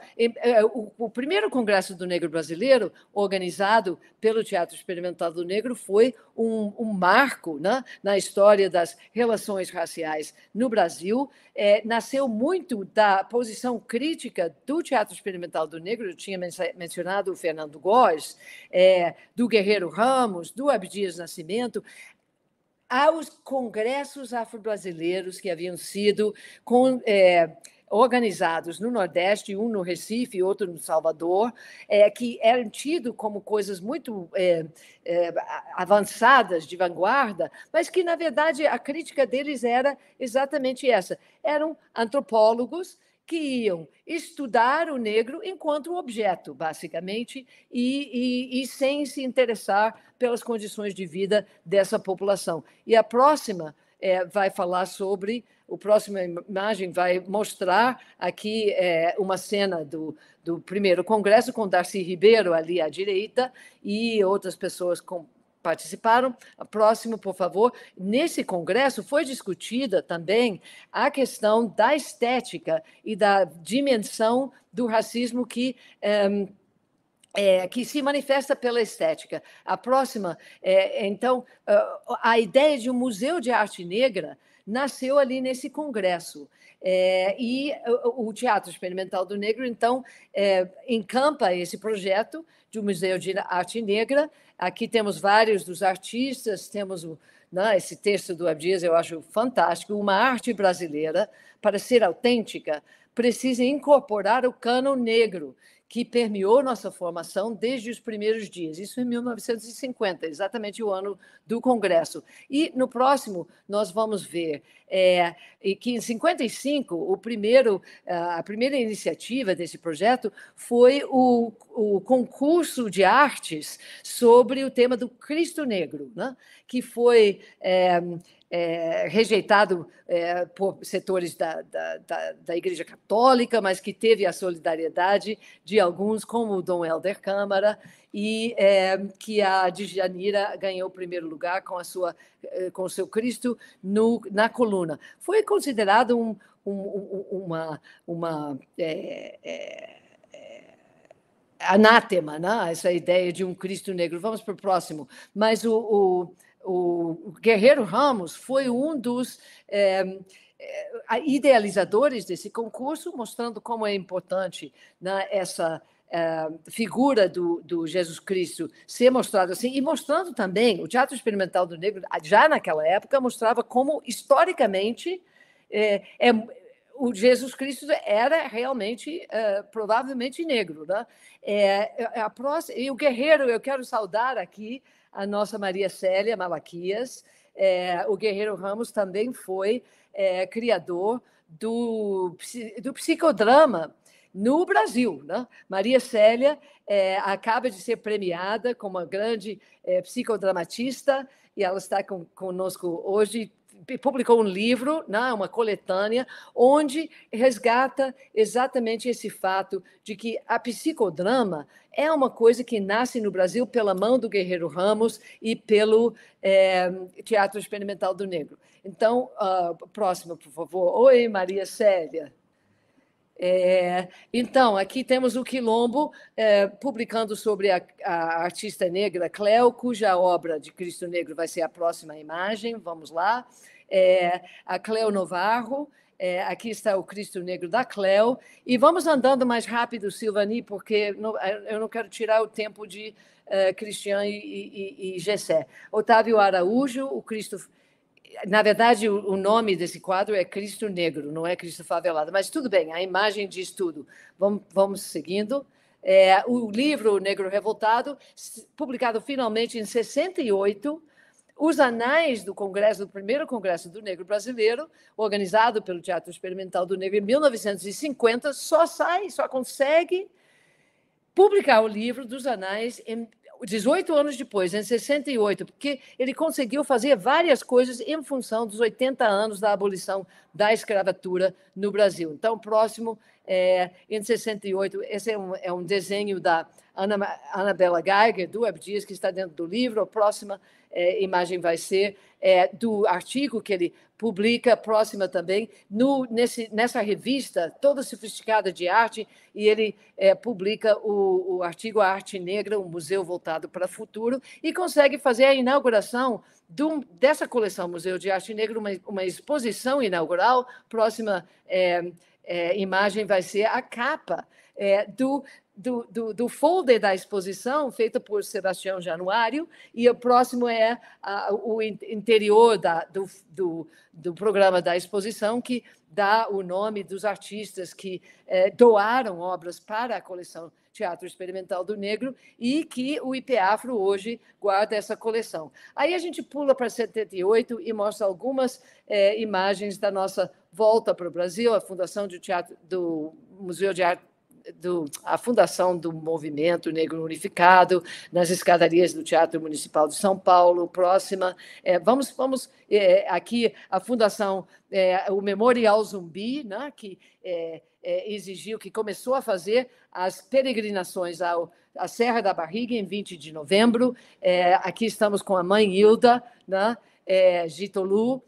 o primeiro Congresso do Negro Brasileiro, organizado pelo Teatro Experimental do Negro, foi um marco, né, na história das relações raciais no Brasil. Nasceu muito da posição crítica do Teatro Experimental do Negro. Eu tinha mencionado o Fernando Góes, do Guerreiro Ramos, do Abdias Nascimento, aos congressos afro-brasileiros que haviam sido organizados no Nordeste, um no Recife, outro no Salvador, que eram tidos como coisas muito avançadas, de vanguarda, mas que, na verdade, a crítica deles era exatamente essa. Eram antropólogos que iam estudar o negro enquanto objeto, basicamente, e sem se interessar pelas condições de vida dessa população. E a próxima vai falar sobre... A próxima imagem vai mostrar aqui uma cena do primeiro congresso, com Darcy Ribeiro ali à direita, e outras pessoas participaram. Próximo, por favor. Nesse congresso foi discutida também a questão da estética e da dimensão do racismo que se manifesta pela estética. A próxima, então, a ideia de um museu de arte negra nasceu ali nesse congresso. E o Teatro Experimental do Negro, então, encampa esse projeto de um museu de arte negra. Aqui temos vários dos artistas, temos esse texto do Abdias, eu acho fantástico. Uma arte brasileira, para ser autêntica, precisa incorporar o cânon negro, que permeou nossa formação desde os primeiros dias. Isso em 1950, exatamente o ano do Congresso. E, no próximo, nós vamos ver que, em 1955, a primeira iniciativa desse projeto foi o concurso de artes sobre o tema do Cristo Negro, né? Que foi... rejeitado por setores da Igreja Católica, mas que teve a solidariedade de alguns, como o Dom Helder Câmara, e que a Djanira ganhou o primeiro lugar com o seu Cristo na coluna. Foi considerado anátema, né? Essa ideia de um Cristo negro. Vamos para o próximo. Mas o Guerreiro Ramos foi um dos idealizadores desse concurso, mostrando como é importante, né, essa figura do Jesus Cristo ser mostrado assim, e mostrando também, o Teatro Experimental do Negro, já naquela época, mostrava como, historicamente, o Jesus Cristo era realmente, provavelmente, negro. Né? E o Guerreiro, eu quero saudar aqui a nossa Maria Célia Malaquias. O Guerreiro Ramos também foi criador do psicodrama no Brasil. Né? Maria Célia acaba de ser premiada como uma grande psicodramatista, e ela está conosco hoje. Publicou um livro, né, uma coletânea, onde resgata exatamente esse fato de que a psicodrama é uma coisa que nasce no Brasil pela mão do Guerreiro Ramos e pelo Teatro Experimental do Negro. Então, próximo, por favor. Oi, Maria Célia. Então, aqui temos o Quilombo publicando sobre a artista negra Cleo, cuja obra de Cristo Negro vai ser a próxima imagem. Vamos lá. A Cleo Novarro. Aqui está o Cristo Negro da Cleo. E vamos andando mais rápido, Silvani, porque eu não quero tirar o tempo de Cristian e Gessé. Otávio Araújo, o Cristo... Na verdade, o nome desse quadro é Cristo Negro, não é Cristo Favelado, mas tudo bem, a imagem diz tudo. Vamos seguindo. O livro Negro Revoltado, publicado finalmente em 68, os anais do primeiro Congresso do Negro Brasileiro, organizado pelo Teatro Experimental do Negro em 1950, só consegue publicar o livro dos anais em 18 anos depois, em 68, porque ele conseguiu fazer várias coisas em função dos 80 anos da abolição da escravatura no Brasil. Então, próximo, em 68, esse é um desenho da Anabela Geiger, do Abdias, que está dentro do livro. A próxima imagem vai ser do artigo que ele publica, próxima também, nessa revista toda sofisticada de arte, e ele publica o artigo A Arte Negra, um museu voltado para o futuro, e consegue fazer a inauguração dessa coleção Museu de Arte Negra, uma exposição inaugural. Próxima imagem vai ser a capa do folder da exposição, feita por Sebastião Januário, e o próximo é o interior do programa da exposição, que dá o nome dos artistas que doaram obras para a coleção Teatro Experimental do Negro, e que o IPEAFRO hoje guarda essa coleção. Aí a gente pula para 78 e mostra algumas imagens da nossa volta para o Brasil, a fundação do Museu de Arte a fundação do Movimento Negro Unificado, nas escadarias do Teatro Municipal de São Paulo, próxima. Vamos aqui a fundação, o Memorial Zumbi, né, que exigiu, que começou a fazer as peregrinações à Serra da Barriga em 20 de novembro. Aqui estamos com a mãe Hilda, né, Gitolu,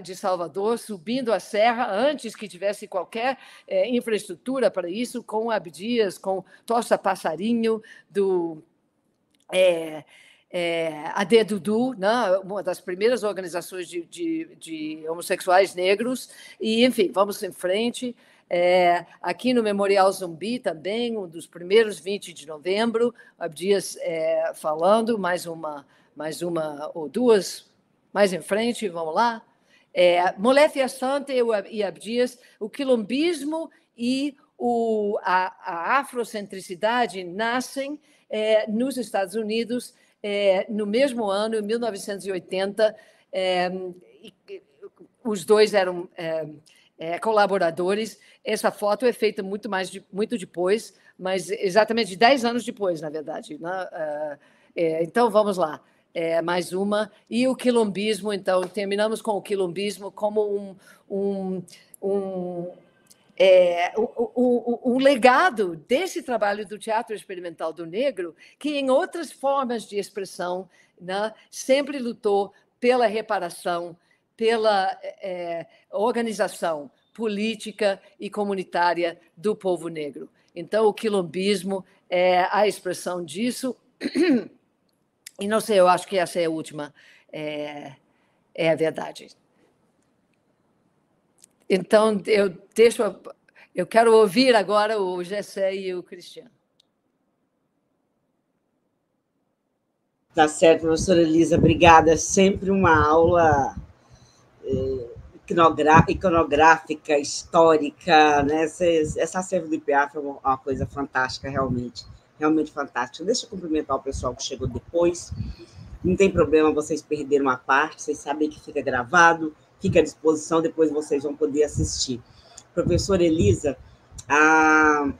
de Salvador, subindo a serra, antes que tivesse qualquer infraestrutura para isso, com Abdias, com Tocha Passarinho, do AD Dudu, né, uma das primeiras organizações de homossexuais negros, e, enfim, vamos em frente. Aqui no Memorial Zumbi também, um dos primeiros 20 de novembro, Abdias falando, mais uma ou duas mais em frente, vamos lá. Molefe Asante e Abdias, o quilombismo e a afrocentricidade nascem nos Estados Unidos no mesmo ano, em 1980. Os dois eram colaboradores. Essa foto é feita muito depois, mas exatamente 10 anos depois, na verdade, né? Então, vamos lá. Mais uma. E o quilombismo, então, terminamos com o quilombismo como um legado desse trabalho do Teatro Experimental do Negro, que, em outras formas de expressão, né, sempre lutou pela reparação, pela organização política e comunitária do povo negro. Então, o quilombismo é a expressão disso. E não sei, eu acho que essa é a última, a verdade. Então, eu quero ouvir agora o Gessé e o Cristiano. Tá certo, professora Elisa, obrigada. É sempre uma aula iconográfica, histórica, né? Essa acervo do IPEAF é uma coisa fantástica, realmente fantástica. Deixa eu cumprimentar o pessoal que chegou depois. Não tem problema vocês perderem uma parte, vocês sabem que fica gravado, fica à disposição, depois vocês vão poder assistir. Professora Elisa, a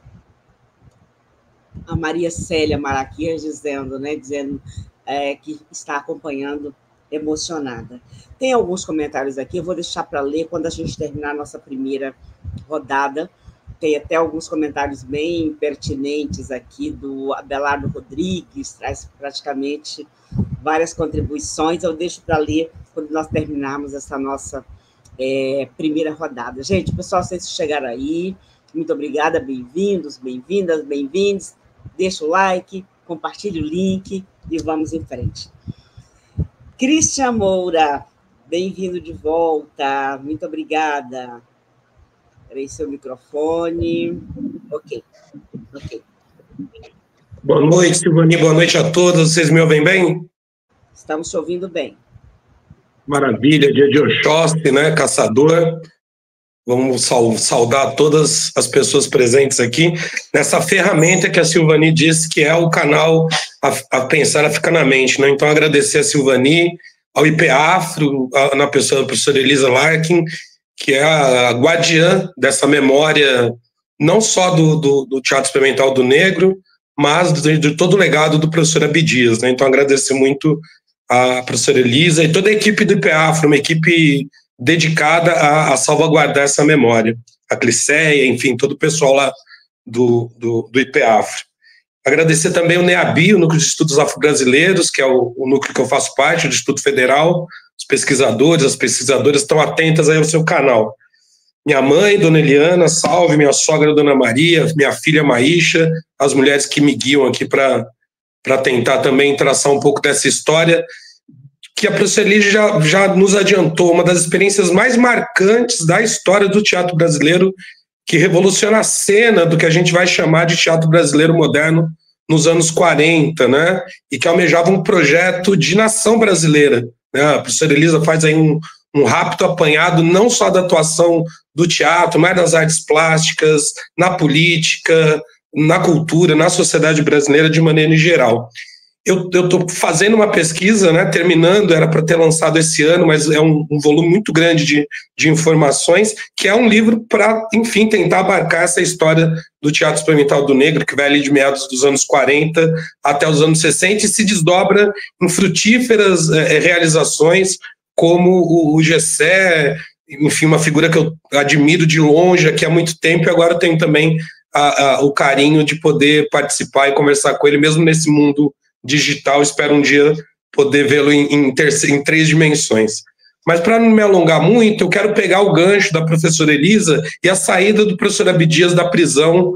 Maria Célia Maraquias dizendo que está acompanhando emocionada. Tem alguns comentários aqui, eu vou deixar para ler quando a gente terminar a nossa primeira rodada. Tem até alguns comentários bem pertinentes aqui do Abelardo Rodrigues, traz praticamente várias contribuições. Eu deixo para ler quando nós terminarmos essa nossa primeira rodada. Gente, pessoal, vocês chegaram aí, muito obrigada, bem-vindos, bem-vindas, bem-vindos. Deixa o like, compartilhe o link e vamos em frente. Cristian Moura, bem-vindo de volta, muito obrigada. Peraí, seu microfone. Ok. Boa noite, Silvani. Boa noite a todos. Vocês me ouvem bem? Estamos te ouvindo bem. Maravilha. Dia de Oxóssi, né? Caçador. Vamos saudar todas as pessoas presentes aqui nessa ferramenta que a Silvani disse que é o canal a pensar africanamente, né? Então, agradecer a Silvani, ao IPEAFRO, na pessoa da professora Elisa Larkin, que é a guardiã dessa memória, não só do Teatro Experimental do Negro, mas de todo o legado do professor Abdias, né? Então, agradecer muito a professora Elisa e toda a equipe do IPEAFRO, uma equipe dedicada a salvaguardar essa memória. A Cliceia, enfim, todo o pessoal lá do IPEAFRO. Agradecer também o NEABI, o Núcleo de Estudos Afro-Brasileiros, que é o núcleo que eu faço parte, do Instituto Federal. Os pesquisadores, as pesquisadoras estão atentas aí ao seu canal. Minha mãe, Dona Eliana, salve, minha sogra, Dona Maria, minha filha Maíša, as mulheres que me guiam aqui para tentar também traçar um pouco dessa história, que a professora Elisa já nos adiantou, uma das experiências mais marcantes da história do teatro brasileiro, que revoluciona a cena do que a gente vai chamar de teatro brasileiro moderno nos anos 40, né? E que almejava um projeto de nação brasileira. A professora Elisa faz aí um rápido apanhado, não só da atuação do teatro, mas das artes plásticas, na política, na cultura, na sociedade brasileira de maneira geral. eu estou fazendo uma pesquisa, né, terminando, era para ter lançado esse ano, mas é um volume muito grande de informações, que é um livro para, enfim, tentar abarcar essa história do teatro experimental do negro, que vai ali de meados dos anos 40 até os anos 60 e se desdobra em frutíferas realizações, como o Gessé, enfim, uma figura que eu admiro de longe aqui há muito tempo, e agora eu tenho também o carinho de poder participar e conversar com ele, mesmo nesse mundo digital. Espero um dia poder vê-lo em 3 dimensões. Mas para não me alongar muito, eu quero pegar o gancho da professora Elisa e a saída do professor Abdias da prisão,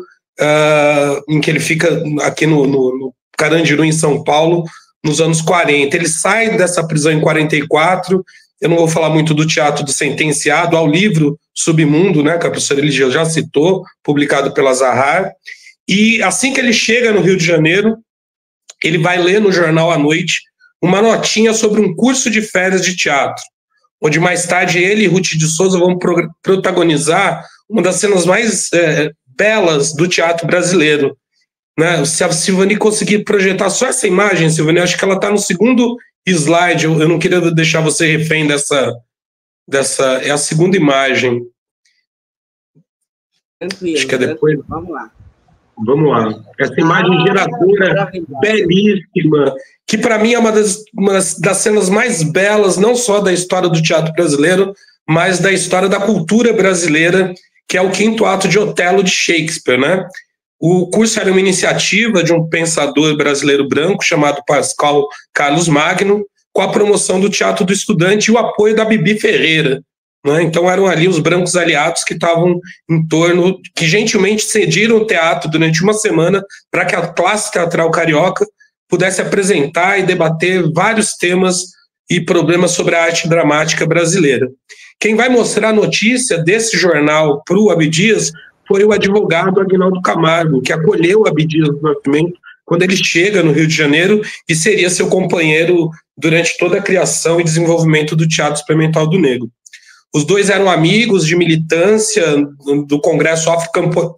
em que ele fica aqui no Carandiru, em São Paulo, nos anos 40. Ele sai dessa prisão em 44. Eu não vou falar muito do teatro do sentenciado, ao livro Submundo, né, que a professora Elisa já citou, publicado pela Zahar. E assim que ele chega no Rio de Janeiro, ele vai ler no jornal à noite uma notinha sobre um curso de férias de teatro, onde mais tarde ele e Ruth de Souza vão protagonizar uma das cenas mais belas do teatro brasileiro. Né? Se a Silvani conseguir projetar só essa imagem, Silvani, acho que ela está no segundo slide, eu não queria deixar você refém dessa é a segunda imagem. Tranquilo, acho que é depois. Vamos lá. Vamos lá. Essa imagem geradora, belíssima, que para mim é uma das cenas mais belas, não só da história do teatro brasileiro, mas da história da cultura brasileira, que é o 5º ato de Otelo de Shakespeare, né? O curso era uma iniciativa de um pensador brasileiro branco chamado Pascoal Carlos Magno, com a promoção do Teatro do Estudante e o apoio da Bibi Ferreira. Né? Então eram ali os brancos aliados que estavam em torno, que gentilmente cediram o teatro durante uma semana para que a classe teatral carioca pudesse apresentar e debater vários temas e problemas sobre a arte dramática brasileira. Quem vai mostrar a notícia desse jornal para o Abdias foi o advogado Aguinaldo Camargo, que acolheu o Abdias do Nascimento quando ele chega no Rio de Janeiro e seria seu companheiro durante toda a criação e desenvolvimento do Teatro Experimental do Negro. Os dois eram amigos de militância do Congresso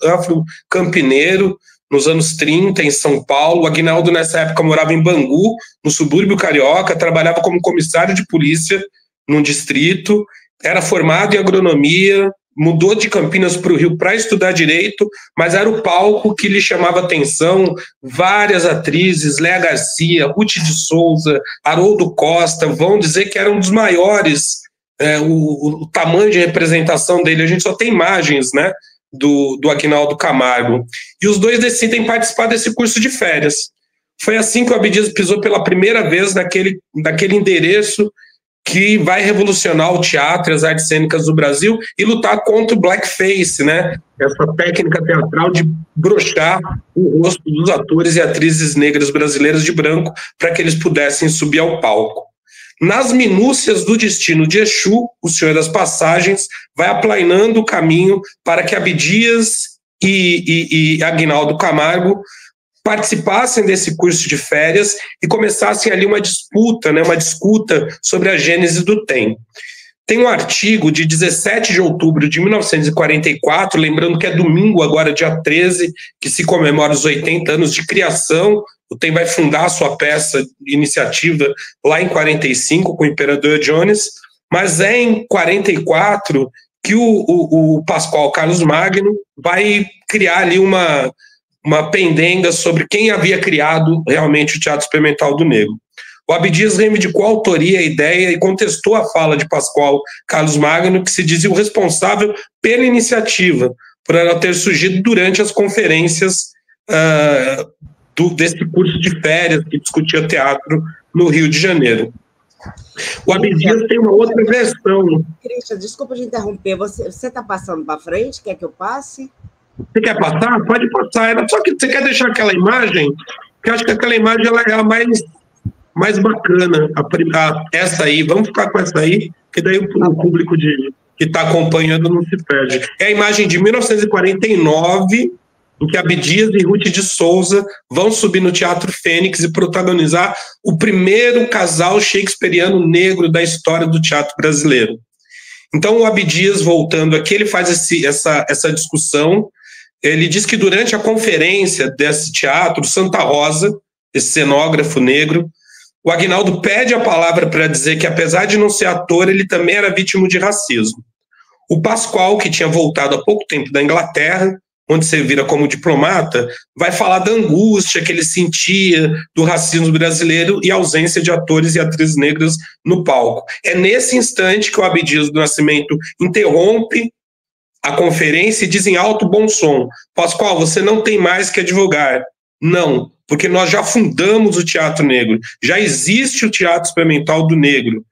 Afro-Campineiro, nos anos 30, em São Paulo. O Aguinaldo, nessa época, morava em Bangu, no subúrbio carioca, trabalhava como comissário de polícia num distrito, era formado em agronomia, mudou de Campinas para o Rio para estudar direito, mas era o palco que lhe chamava atenção. Várias atrizes, Léa Garcia, Ruth de Souza, Haroldo Costa, vão dizer que era um dos maiores. O tamanho de representação dele, a gente só tem imagens, né, do Aguinaldo Camargo. E os dois decidem participar desse curso de férias. Foi assim que o Abdias pisou pela primeira vez naquele endereço que vai revolucionar o teatro e as artes cênicas do Brasil e lutar contra o blackface, né? Essa técnica teatral de brochar o rosto dos atores e atrizes negras brasileiras de branco para que eles pudessem subir ao palco. Nas minúcias do destino de Exu, o Senhor das Passagens vai aplainando o caminho para que Abdias e Aguinaldo Camargo participassem desse curso de férias e começassem ali uma disputa, né, uma disputa sobre a gênese do TEM. Tem um artigo de 17 de outubro de 1944, lembrando que é domingo, agora dia 13, que se comemora os 80 anos de criação. O TEM vai fundar a sua peça iniciativa lá em 45, com o Imperador Jones, mas é em 44 que o Pascoal Carlos Magno vai criar ali uma pendenga sobre quem havia criado realmente o Teatro Experimental do Negro. O Abdias reivindicou a autoria, a ideia e contestou a fala de Pascoal Carlos Magno, que se dizia o responsável pela iniciativa, por ela ter surgido durante as conferências desse curso de férias que discutia teatro no Rio de Janeiro. O Abdias tem uma outra versão. Cristian, desculpa te interromper, você está passando para frente? Quer que eu passe? Você quer passar? Pode passar. Só que você quer deixar aquela imagem, porque eu acho que aquela imagem ela é a mais bacana. Essa aí, vamos ficar com essa aí, que daí o público que está acompanhando não se perde. É a imagem de 1949, em que Abdias e Ruth de Souza vão subir no Teatro Fênix e protagonizar o primeiro casal shakespeariano negro da história do teatro brasileiro. Então, o Abdias, voltando aqui, ele faz essa discussão. Ele diz que durante a conferência desse teatro, Santa Rosa, esse cenógrafo negro. O Aguinaldo pede a palavra para dizer que, apesar de não ser ator, ele também era vítima de racismo. O Pascoal, que tinha voltado há pouco tempo da Inglaterra, onde servira como diplomata, vai falar da angústia que ele sentia do racismo brasileiro e a ausência de atores e atrizes negras no palco. É nesse instante que o Abdias do Nascimento interrompe a conferência e diz em alto bom som: Pascoal, você não tem mais que advogar. Não, porque nós já fundamos o Teatro Negro, já existe o Teatro Experimental do Negro.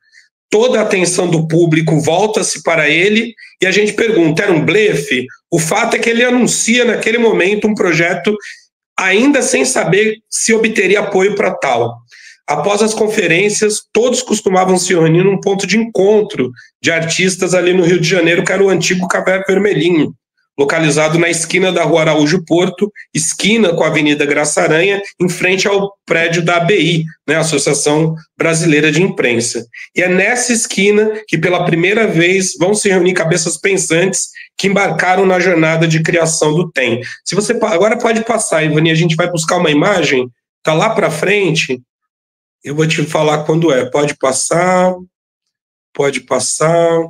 Toda a atenção do público volta-se para ele e a gente pergunta, era um blefe? O fato é que ele anuncia naquele momento um projeto ainda sem saber se obteria apoio para tal. Após as conferências, todos costumavam se reunir num ponto de encontro de artistas ali no Rio de Janeiro, que era o antigo Café Vermelhinho, localizado na esquina da Rua Araújo Porto, esquina com a Avenida Graça Aranha, em frente ao prédio da ABI, né, Associação Brasileira de Imprensa. E é nessa esquina que, pela primeira vez, vão se reunir cabeças pensantes que embarcaram na jornada de criação do TEM. Se você agora pode passar, Ivani, a gente vai buscar uma imagem, tá lá para frente, eu vou te falar quando é. Pode passar, pode passar.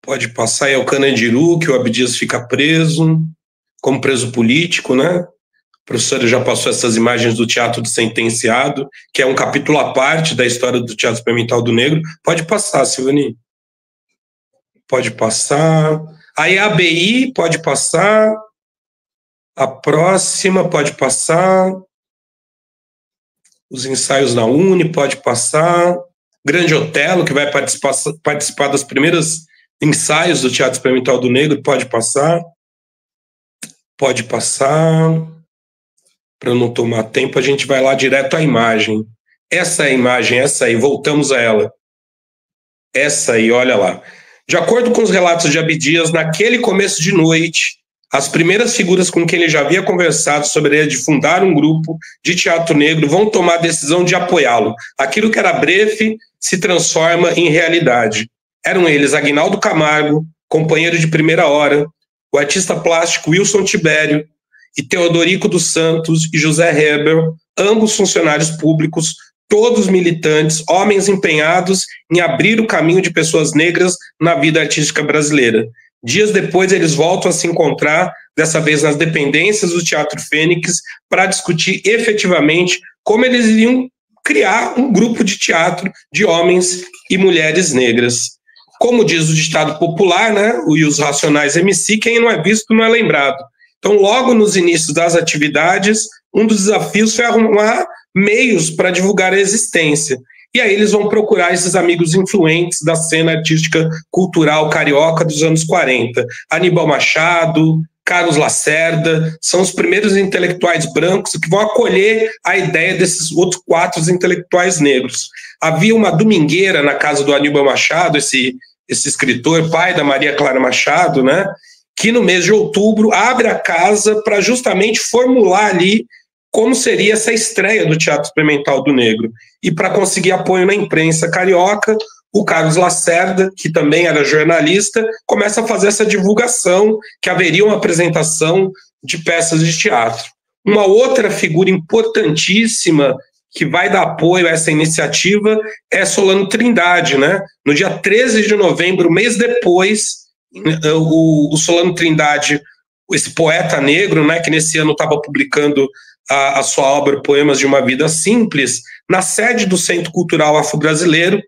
Pode passar, é o Canandiru, que o Abdias fica preso, como preso político, né? A professora já passou essas imagens do Teatro do Sentenciado, que é um capítulo à parte da história do Teatro Experimental do Negro. Pode passar, Silvani. Pode passar. Aí a ABI, pode passar. A próxima, pode passar. Os ensaios na Uni, pode passar. Grande Otelo, que vai participar das primeiras ensaios do Teatro Experimental do Negro, pode passar. Pode passar. Para não tomar tempo, a gente vai lá direto à imagem. Essa é a imagem, essa aí, voltamos a ela. Essa aí, olha lá. De acordo com os relatos de Abdias, naquele começo de noite, as primeiras figuras com quem ele já havia conversado sobre a ideia de fundar um grupo de teatro negro vão tomar a decisão de apoiá-lo. Aquilo que era breve se transforma em realidade. Eram eles Aguinaldo Camargo, companheiro de primeira hora, o artista plástico Wilson Tibério e Teodorico dos Santos e José Heber, ambos funcionários públicos, todos militantes, homens empenhados em abrir o caminho de pessoas negras na vida artística brasileira. Dias depois, eles voltam a se encontrar, dessa vez nas dependências do Teatro Fênix, para discutir efetivamente como eles iriam criar um grupo de teatro de homens e mulheres negras. Como diz o ditado popular, né, e os Racionais MC, quem não é visto não é lembrado. Então, logo nos inícios das atividades, um dos desafios foi arrumar meios para divulgar a existência. E aí eles vão procurar esses amigos influentes da cena artística cultural carioca dos anos 40. Aníbal Machado, Carlos Lacerda, são os primeiros intelectuais brancos que vão acolher a ideia desses outros 4 intelectuais negros. Havia uma domingueira na casa do Aníbal Machado, esse escritor, pai da Maria Clara Machado, né, que no mês de outubro abre a casa para justamente formular ali como seria essa estreia do Teatro Experimental do Negro. E para conseguir apoio na imprensa carioca, o Carlos Lacerda, que também era jornalista, começa a fazer essa divulgação que haveria uma apresentação de peças de teatro. Uma outra figura importantíssima que vai dar apoio a essa iniciativa é Solano Trindade, né? No dia 13 de novembro, um mês depois, o Solano Trindade, esse poeta negro, né, que nesse ano estava publicando a sua obra Poemas de uma Vida Simples, na sede do Centro Cultural Afro-Brasileiro,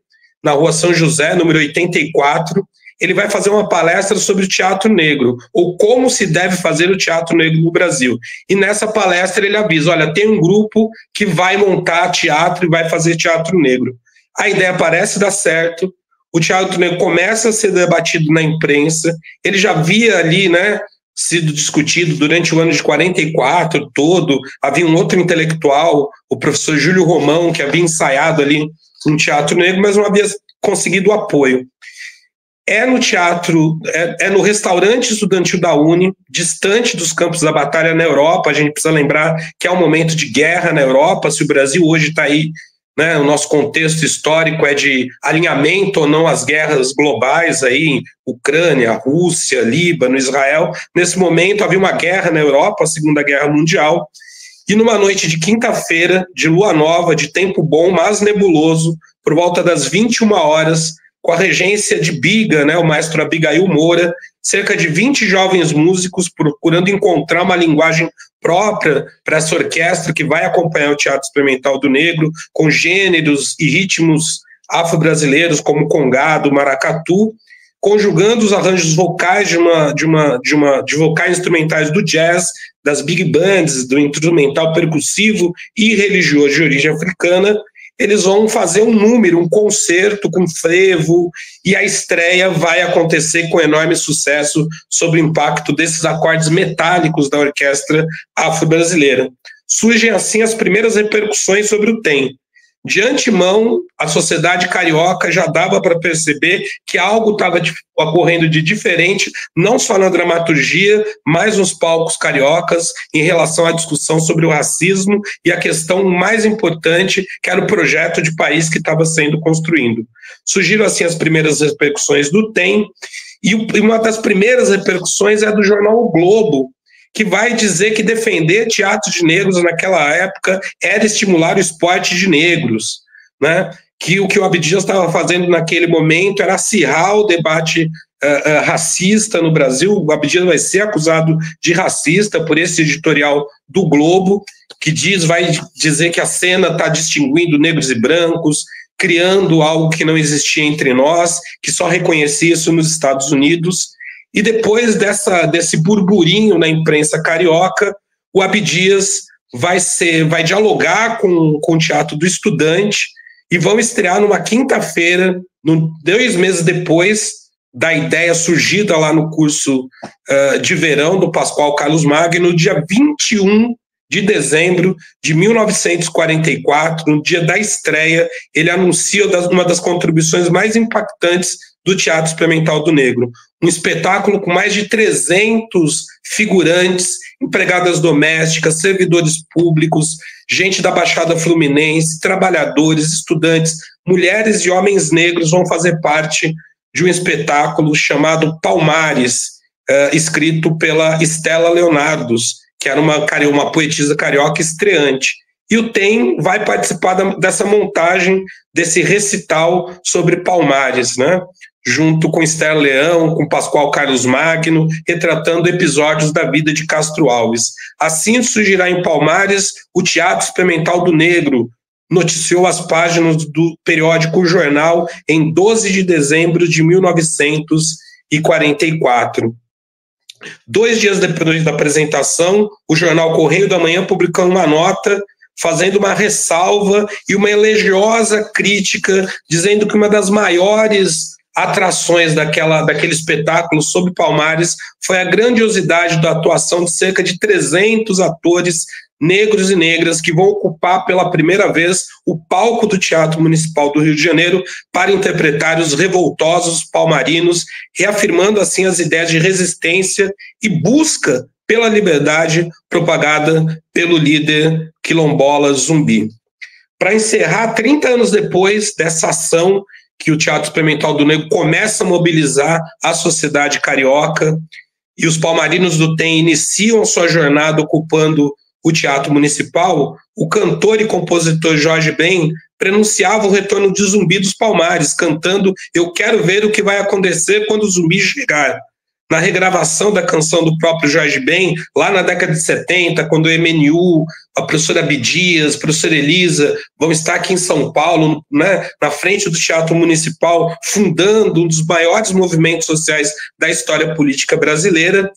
na Rua São José, número 84, ele vai fazer uma palestra sobre o teatro negro, ou como se deve fazer o teatro negro no Brasil. E nessa palestra ele avisa, olha, tem um grupo que vai montar teatro e vai fazer teatro negro. A ideia parece dar certo, o teatro negro começa a ser debatido na imprensa, ele já havia ali, né, sido discutido durante o ano de 44 todo, havia um outro intelectual, o professor Júlio Romão, que havia ensaiado ali um teatro negro, mas não havia conseguido apoio. É no teatro, é no restaurante estudantil da Uni, distante dos campos da batalha na Europa. A gente precisa lembrar que é um momento de guerra na Europa. Se o Brasil hoje está aí, né, o nosso contexto histórico é de alinhamento ou não às guerras globais aí, Ucrânia, Rússia, Líbano, Israel. Nesse momento havia uma guerra na Europa, a Segunda Guerra Mundial, E numa noite de quinta-feira, de lua nova, de tempo bom, mas nebuloso, por volta das 21 horas, com a regência de Biga, né, o maestro Abigail Moura, cerca de 20 jovens músicos procurando encontrar uma linguagem própria para essa orquestra que vai acompanhar o Teatro Experimental do Negro, com gêneros e ritmos afro-brasileiros como congado, maracatu, conjugando os arranjos vocais de vocais instrumentais do jazz, das big bands, do instrumental percussivo e religioso de origem africana. Eles vão fazer um número, um concerto com frevo, e a estreia vai acontecer com enorme sucesso sob o impacto desses acordes metálicos da orquestra afro-brasileira. Surgem assim as primeiras repercussões sobre o TEM. De antemão, a sociedade carioca já dava para perceber que algo estava ocorrendo de diferente, não só na dramaturgia, mas nos palcos cariocas, em relação à discussão sobre o racismo e a questão mais importante, que era o projeto de país que estava sendo construído. Surgiram, assim, as primeiras repercussões do TEM, e uma das primeiras repercussões é do jornal O Globo, que vai dizer que defender teatro de negros naquela época era estimular o esporte de negros, né? Que o que o Abdias estava fazendo naquele momento era acirrar o debate racista no Brasil. O Abdias vai ser acusado de racista por esse editorial do Globo, que vai dizer que a cena está distinguindo negros e brancos, criando algo que não existia entre nós, que só reconhecia isso nos Estados Unidos. E depois desse burburinho na imprensa carioca, o Abdias vai dialogar com o Teatro do Estudante e vão estrear numa quinta-feira, 2 meses depois da ideia surgida lá no curso de verão do Pascoal Carlos Magno, no dia 21 de dezembro de 1944, no dia da estreia, ele anuncia uma das contribuições mais impactantes do Teatro Experimental do Negro. Um espetáculo com mais de 300 figurantes, empregadas domésticas, servidores públicos, gente da Baixada Fluminense, trabalhadores, estudantes, mulheres e homens negros vão fazer parte de um espetáculo chamado Palmares, escrito pela Estela Leonardos, que era uma poetisa carioca estreante. E o TEM vai participar dessa montagem, desse recital sobre Palmares, né? Junto com Esther Leão, com Pascoal Carlos Magno, retratando episódios da vida de Castro Alves. Assim surgirá em Palmares o Teatro Experimental do Negro, noticiou as páginas do periódico O Jornal em 12 de dezembro de 1944. 2 dias depois da apresentação, o jornal Correio da Manhã publicou uma nota fazendo uma ressalva e uma elogiosa crítica, dizendo que uma das maiores atrações daquele espetáculo sobre Palmares foi a grandiosidade da atuação de cerca de 300 atores negros e negras que vão ocupar pela primeira vez o palco do Teatro Municipal do Rio de Janeiro para interpretar os revoltosos palmarinos, reafirmando assim as ideias de resistência e busca pela liberdade propagada pelo líder quilombola Zumbi. Para encerrar, 30 anos depois dessa ação que o Teatro Experimental do Negro começa a mobilizar a sociedade carioca e os palmarinos do TEM iniciam sua jornada ocupando o Teatro Municipal, o cantor e compositor Jorge Ben prenunciava o retorno de Zumbi dos Palmares, cantando "Eu quero ver o que vai acontecer quando o Zumbi chegar". Na regravação da canção do próprio Jorge Ben, lá na década de 70, quando o MNU, a professora Abdias, a professora Elisa vão estar aqui em São Paulo, né, na frente do Teatro Municipal, fundando um dos maiores movimentos sociais da história política brasileira,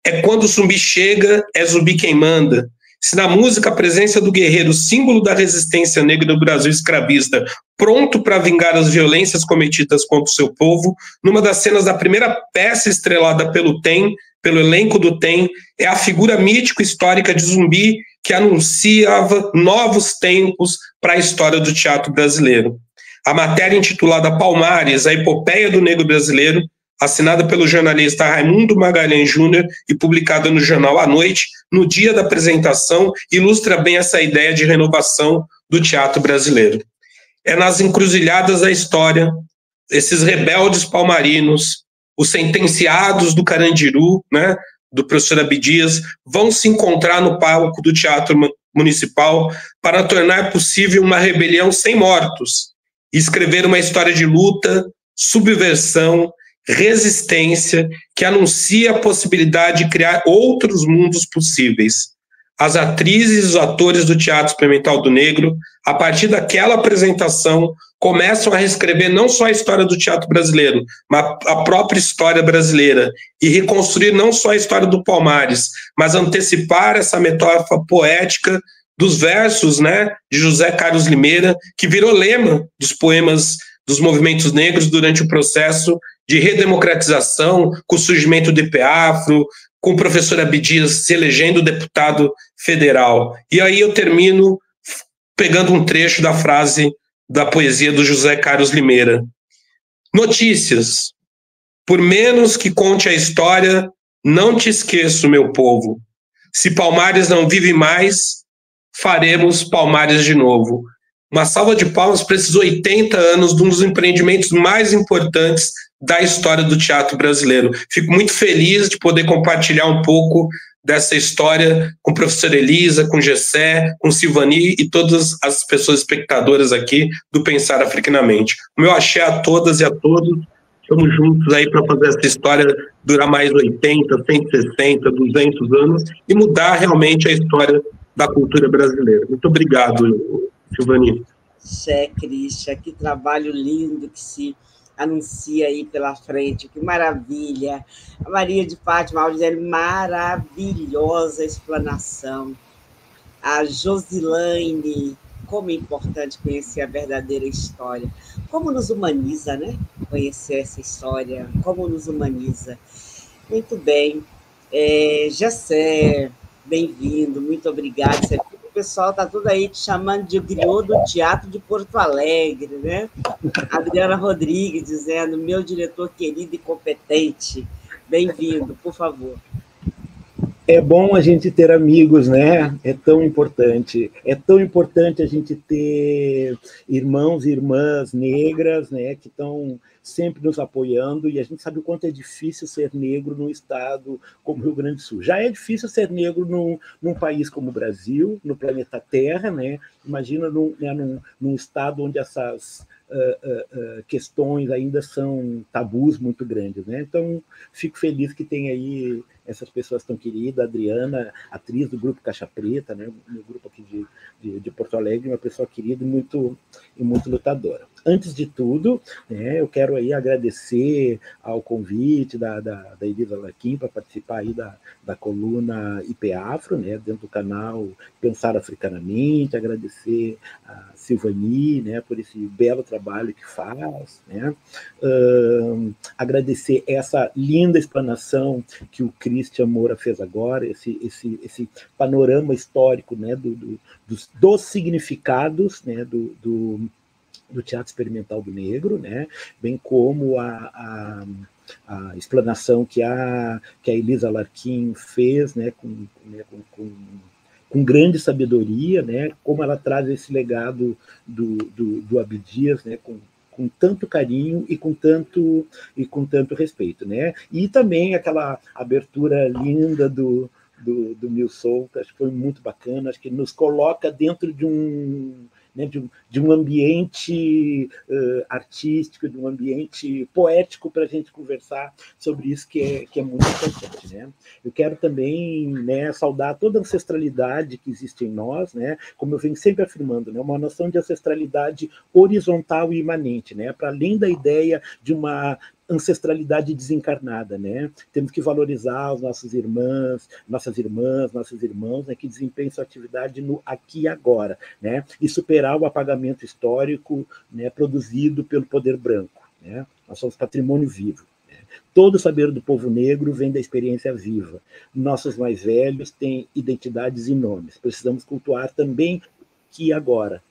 é quando o Zumbi chega, é Zumbi quem manda. Se na música a presença do guerreiro, símbolo da resistência negra no Brasil escravista, pronto para vingar as violências cometidas contra o seu povo, numa das cenas da primeira peça estrelada pelo TEM, pelo elenco do TEM, é a figura mítico-histórica de Zumbi que anunciava novos tempos para a história do teatro brasileiro. A matéria intitulada Palmares, a epopeia do negro brasileiro, assinada pelo jornalista Raimundo Magalhães Júnior e publicada no jornal à noite, no dia da apresentação, ilustra bem essa ideia de renovação do teatro brasileiro. É nas encruzilhadas da história, esses rebeldes palmarinos, os sentenciados do Carandiru, né, do professor Abdias, vão se encontrar no palco do Teatro municipal para tornar possível uma rebelião sem mortos e escrever uma história de luta, subversão, resistência que anuncia a possibilidade de criar outros mundos possíveis. As atrizes e os atores do Teatro Experimental do Negro, a partir daquela apresentação, começam a reescrever não só a história do teatro brasileiro, mas a própria história brasileira, e reconstruir não só a história do Palmares, mas antecipar essa metáfora poética dos versos, né, de José Carlos Limeira, que virou lema dos poemas dos movimentos negros durante o processo de redemocratização, com o surgimento do IPEAFRO, com o professor Abdias se elegendo deputado federal. E aí eu termino pegando um trecho da frase da poesia do José Carlos Limeira. Notícias. Por menos que conte a história, não te esqueço, meu povo. Se Palmares não vive mais, faremos Palmares de novo. Uma salva de palmas para esses 80 anos de um dos empreendimentos mais importantes da história do teatro brasileiro. Fico muito feliz de poder compartilhar um pouco dessa história com a professora Elisa, com o Gessé, com o Silvani e todas as pessoas espectadoras aqui do Pensar Africanamente. O meu axé a todas e a todos. Estamos juntos aí para fazer essa história durar mais 80, 160, 200 anos e mudar realmente a história da cultura brasileira. Muito obrigado, Silvani. Cristian, que trabalho lindo que se anuncia aí pela frente, que maravilha. A Maria de Fátima Aldieri, maravilhosa explanação. A Josilane, como é importante conhecer a verdadeira história. Como nos humaniza, né? Conhecer essa história, como nos humaniza. Muito bem. Gessé, bem-vindo, muito obrigada. O pessoal está tudo aí te chamando de griot do Teatro de Porto Alegre, né? Adriana Rodrigues dizendo, meu diretor querido e competente. Bem-vindo, por favor. É bom a gente ter amigos, né? É tão importante. É tão importante a gente ter irmãos e irmãs negras, né? Que estão sempre nos apoiando, e a gente sabe o quanto é difícil ser negro num estado como o Rio Grande do Sul. Já é difícil ser negro num país como o Brasil, no planeta Terra, né? Imagina num estado onde essas questões ainda são tabus muito grandes, né? Então, fico feliz que tem aí essas pessoas tão queridas, a Adriana, atriz do grupo Caixa Preta, né? No grupo aqui de Porto Alegre, uma pessoa querida e muito lutadora. Antes de tudo, né, eu quero aí agradecer ao convite da Elisa Larquim para participar aí da coluna IPEAFRO, né, dentro do canal Pensar Africanamente, agradecer a Silvani, né, por esse belo trabalho que faz, né, agradecer essa linda explanação que o Christian Moura fez agora, esse panorama histórico, né, dos significados, né, do Teatro Experimental do Negro, né, bem como a explanação que a Elisa Larquim fez, né, com grande sabedoria, né, como ela traz esse legado do Abdias, né, com tanto carinho e com tanto respeito, né? E também aquela abertura linda do Milson, que acho que foi muito bacana, acho que nos coloca dentro de um ambiente artístico, de um ambiente poético para a gente conversar sobre isso que é muito importante, né? Eu quero também, né, saudar toda a ancestralidade que existe em nós, né? Como eu venho sempre afirmando, né, uma noção de ancestralidade horizontal e imanente, né? Para além da ideia de uma ancestralidade desencarnada, né? Temos que valorizar os nossos nossas irmãs, nossos irmãos, né, que desempenham sua atividade no aqui e agora, né? E superar o apagamento histórico, né, produzido pelo poder branco, né? Nós somos patrimônio vivo. Né? Todo o saber do povo negro vem da experiência viva. Nossos mais velhos têm identidades e nomes. Precisamos cultuar também aqui e agora.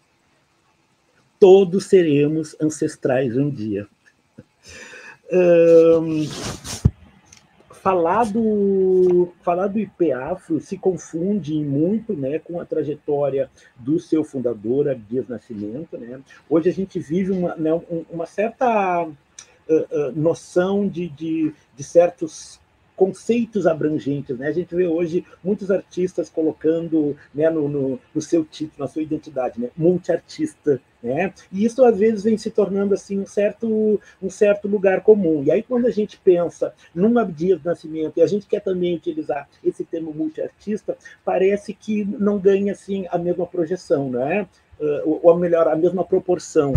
Todos seremos ancestrais um dia. Falar do IPEAFRO se confunde muito, né, com a trajetória do seu fundador, Abdias Nascimento, né? Hoje a gente vive uma certa noção de certos conceitos abrangentes, né? A gente vê hoje muitos artistas colocando, né, no seu título, na sua identidade, né, multiartista, né? E isso às vezes vem se tornando assim um certo lugar comum. E aí quando a gente pensa num Abdias do Nascimento e a gente quer também utilizar esse termo multiartista, parece que não ganha assim a mesma projeção, né? Ou melhor, a mesma proporção.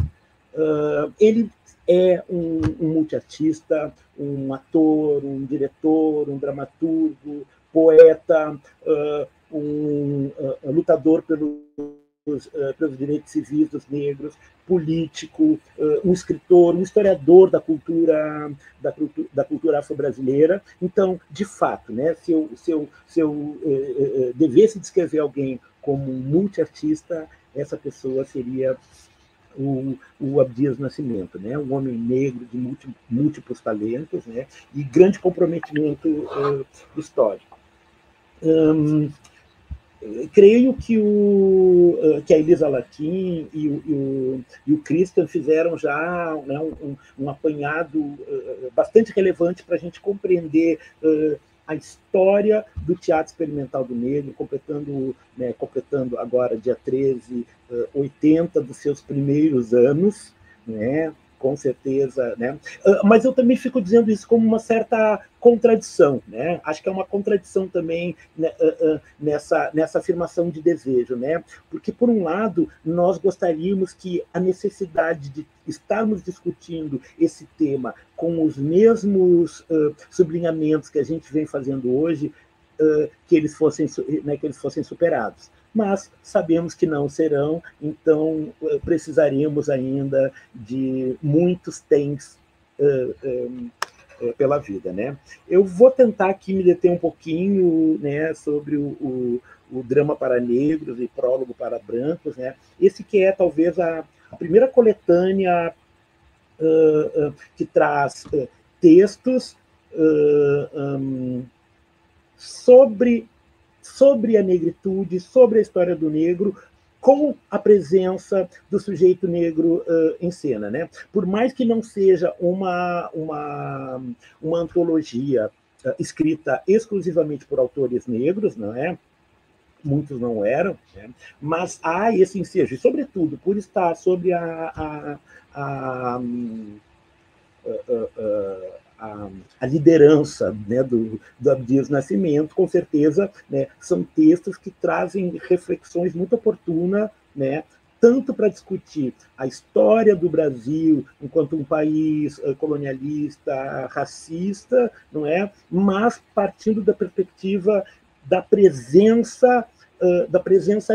Ele é um multiartista, um ator, um diretor, um dramaturgo, poeta, lutador pelos direitos civis dos negros, político, um escritor, um historiador da cultura afro-brasileira. Então, de fato, né, se eu devesse descrever alguém como um multiartista, essa pessoa seria o Abdias Nascimento, né? Um homem negro de múltiplos talentos, né? E grande comprometimento histórico. Creio que a Elisa Larquim e o Christian fizeram já, né, um apanhado bastante relevante para a gente compreender a história do Teatro Experimental do Negro, completando agora, dia 13, 80 dos seus primeiros anos, né? Com certeza, né? Mas eu também fico dizendo isso como uma certa contradição, né? Acho que é uma contradição também, né, nessa afirmação de desejo, né? Porque, por um lado, nós gostaríamos que a necessidade de estarmos discutindo esse tema com os mesmos sublinhamentos que a gente vem fazendo hoje, que eles fossem superados. Mas sabemos que não serão, então precisaríamos ainda de muitos tens pela vida, né? Eu vou tentar aqui me deter um pouquinho, né, sobre o Drama para Negros e Prólogo para Brancos, né? Esse que é talvez a primeira coletânea que traz textos sobre a negritude, sobre a história do negro, com a presença do sujeito negro em cena, né? Por mais que não seja uma antologia escrita exclusivamente por autores negros, não é? Muitos não eram, né? Mas há esse ensejo, e sobretudo por estar sobre a liderança, né, do Abdias Nascimento, com certeza, né, são textos que trazem reflexões muito oportunas, né, tanto para discutir a história do Brasil enquanto um país colonialista, racista, não é? Mas partindo da perspectiva da presença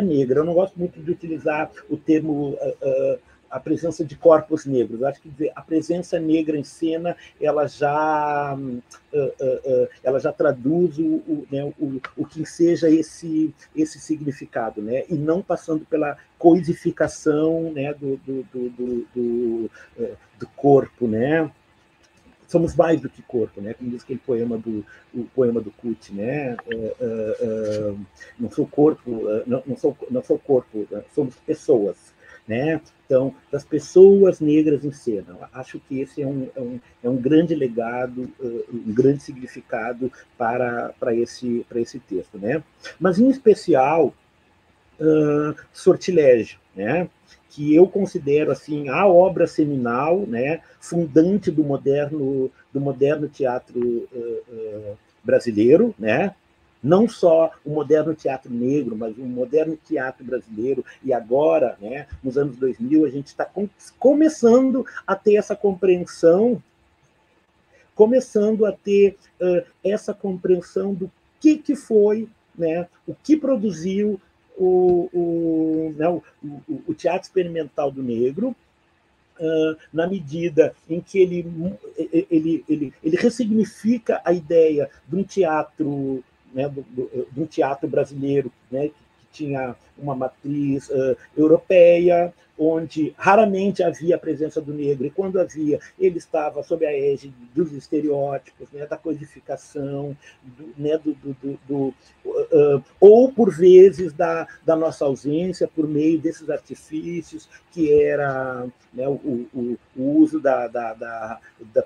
negra. Eu não gosto muito de utilizar o termo a presença de corpos negros. Acho que a presença negra em cena ela já traduz o que seja esse significado, né? E não passando pela coisificação, né, do corpo, né? Somos mais do que corpo, né? Como diz aquele poema do Kut, né? Não sou corpo, não sou corpo, somos pessoas, né? Então, das pessoas negras em cena. Acho que esse é um grande legado, um grande significado para esse texto, né? Mas, em especial, Sortilégio, né? Que eu considero assim a obra seminal, né, fundante do moderno teatro brasileiro, né? Não só o moderno teatro negro, mas o moderno teatro brasileiro. E agora, né, nos anos 2000, a gente está começando a ter essa compreensão, do que foi, né, o que produziu o teatro experimental do negro, na medida em que ele ressignifica a ideia de um teatro, né, de um teatro brasileiro, né, que tinha uma matriz europeia, onde raramente havia a presença do negro, e quando havia, ele estava sob a égide dos estereótipos, né, da codificação, né, ou, por vezes, da nossa ausência, por meio desses artifícios, que era, né, o uso da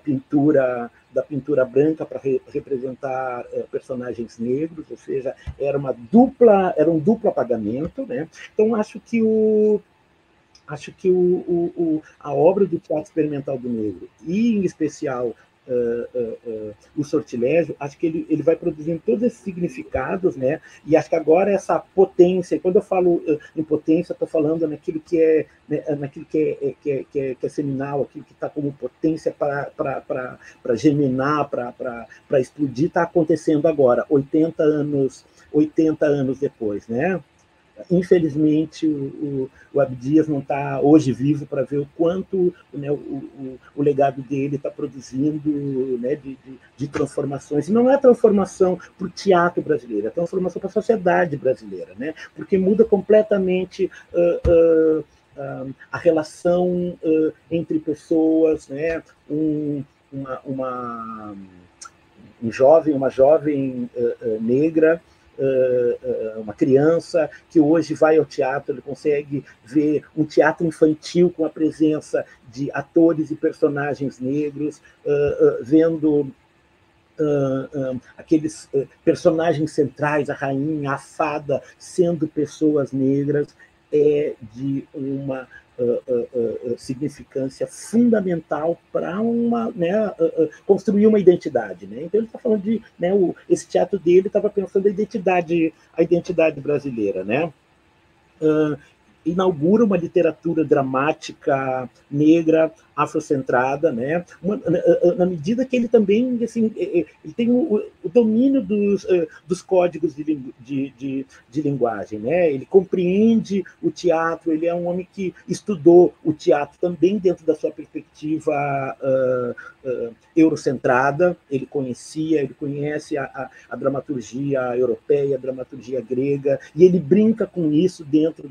pintura branca para representar personagens negros, ou seja, era um duplo apagamento, né? Então, acho que a obra do Teatro Experimental do Negro, e em especial o Sortilégio, acho que ele vai produzindo todos esses significados, né? E acho que agora essa potência, e quando eu falo em potência, estou falando naquilo que é, né, naquilo que é seminal, aquilo que está como potência para germinar, para explodir, está acontecendo agora, 80 anos depois, né? Infelizmente, o Abdias não está hoje vivo para ver o quanto, né, o legado dele está produzindo, né, de transformações. E não é transformação para o teatro brasileiro, é transformação para a sociedade brasileira, né, porque muda completamente a relação entre pessoas, né, uma jovem negra, uma criança que hoje vai ao teatro, ele consegue ver um teatro infantil com a presença de atores e personagens negros, vendo aqueles personagens centrais, a rainha, a fada, sendo pessoas negras, é de uma significância fundamental para né, construir uma identidade, né? Então ele está falando de, né, esse teatro dele estava pensando a identidade brasileira, né? Inaugura uma literatura dramática negra, afrocentrada, né? Na medida que ele também, assim, ele tem o domínio dos códigos de linguagem, né? Ele compreende o teatro, ele é um homem que estudou o teatro também dentro da sua perspectiva eurocentrada, ele conhece a dramaturgia europeia, a dramaturgia grega, e ele brinca com isso dentro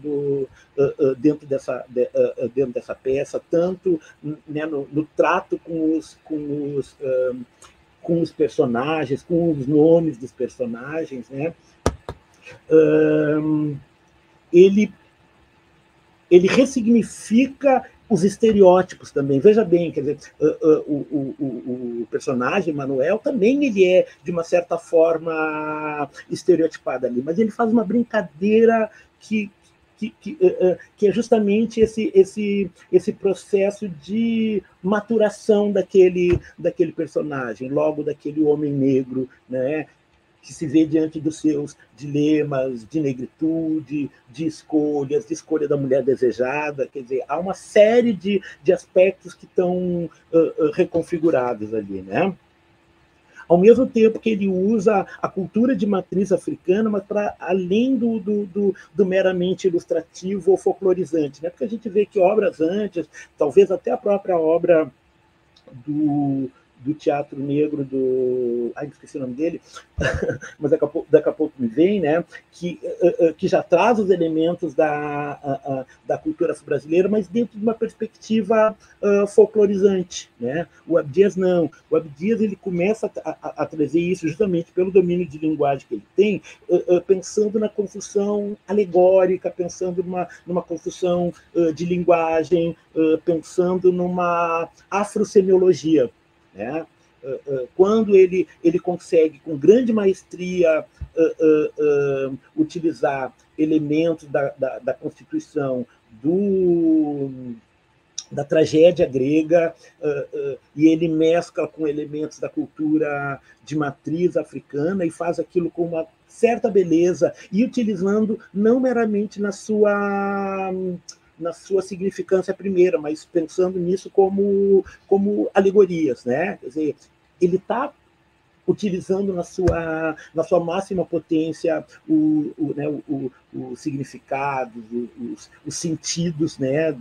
dessa peça, tanto, né, no trato com os personagens, com os nomes dos personagens, né? Ele ressignifica os estereótipos também. Veja bem, quer dizer, o personagem Manuel também ele é, de uma certa forma, estereotipado ali, mas ele faz uma brincadeira que é justamente esse processo de maturação daquele personagem, logo daquele homem negro, né, que se vê diante dos seus dilemas de negritude, de escolha da mulher desejada. Quer dizer, há uma série de aspectos que estão reconfigurados ali, né? Ao mesmo tempo que ele usa a cultura de matriz africana, mas para além do meramente ilustrativo ou folclorizante, né? Porque a gente vê que obras antes, talvez até a própria obra do teatro negro esqueci o nome dele, mas daqui a pouco me vem, né? Que já traz os elementos da cultura brasileira, mas dentro de uma perspectiva folclorizante, né? O Abdias não. O Abdias ele começa a trazer isso justamente pelo domínio de linguagem que ele tem, pensando na construção alegórica, pensando numa construção de linguagem, pensando numa afrosemiologia, né? Quando ele consegue, com grande maestria, utilizar elementos da Constituição, da tragédia grega, e ele mescla com elementos da cultura de matriz africana e faz aquilo com uma certa beleza, e utilizando não meramente na sua significância primeira, mas pensando nisso como alegorias, né? Quer dizer, ele está utilizando na sua máxima potência os significados, os sentidos, né,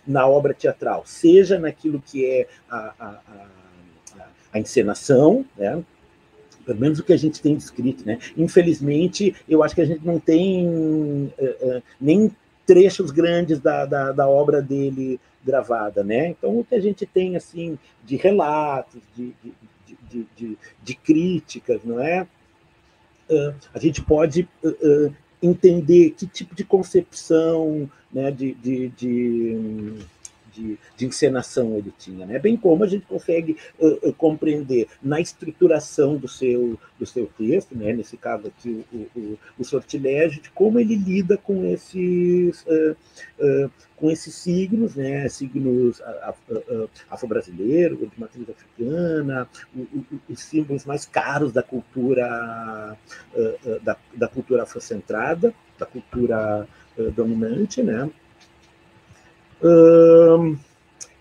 na obra teatral, seja naquilo que é a encenação, né? Pelo menos o que a gente tem descrito, né? Infelizmente, eu acho que a gente não tem nem trechos grandes da obra dele gravada, né? Então, o que a gente tem, assim, de relatos, de críticas, não é? A gente pode entender que tipo de concepção, né, de encenação ele tinha, né? Bem como a gente consegue compreender na estruturação do seu texto, né? Nesse caso aqui, o Sortilégio, de como ele lida com esses signos, né? Signos afro-brasileiros, de matriz africana, os símbolos mais caros da cultura, da cultura afrocentrada, da cultura dominante, né?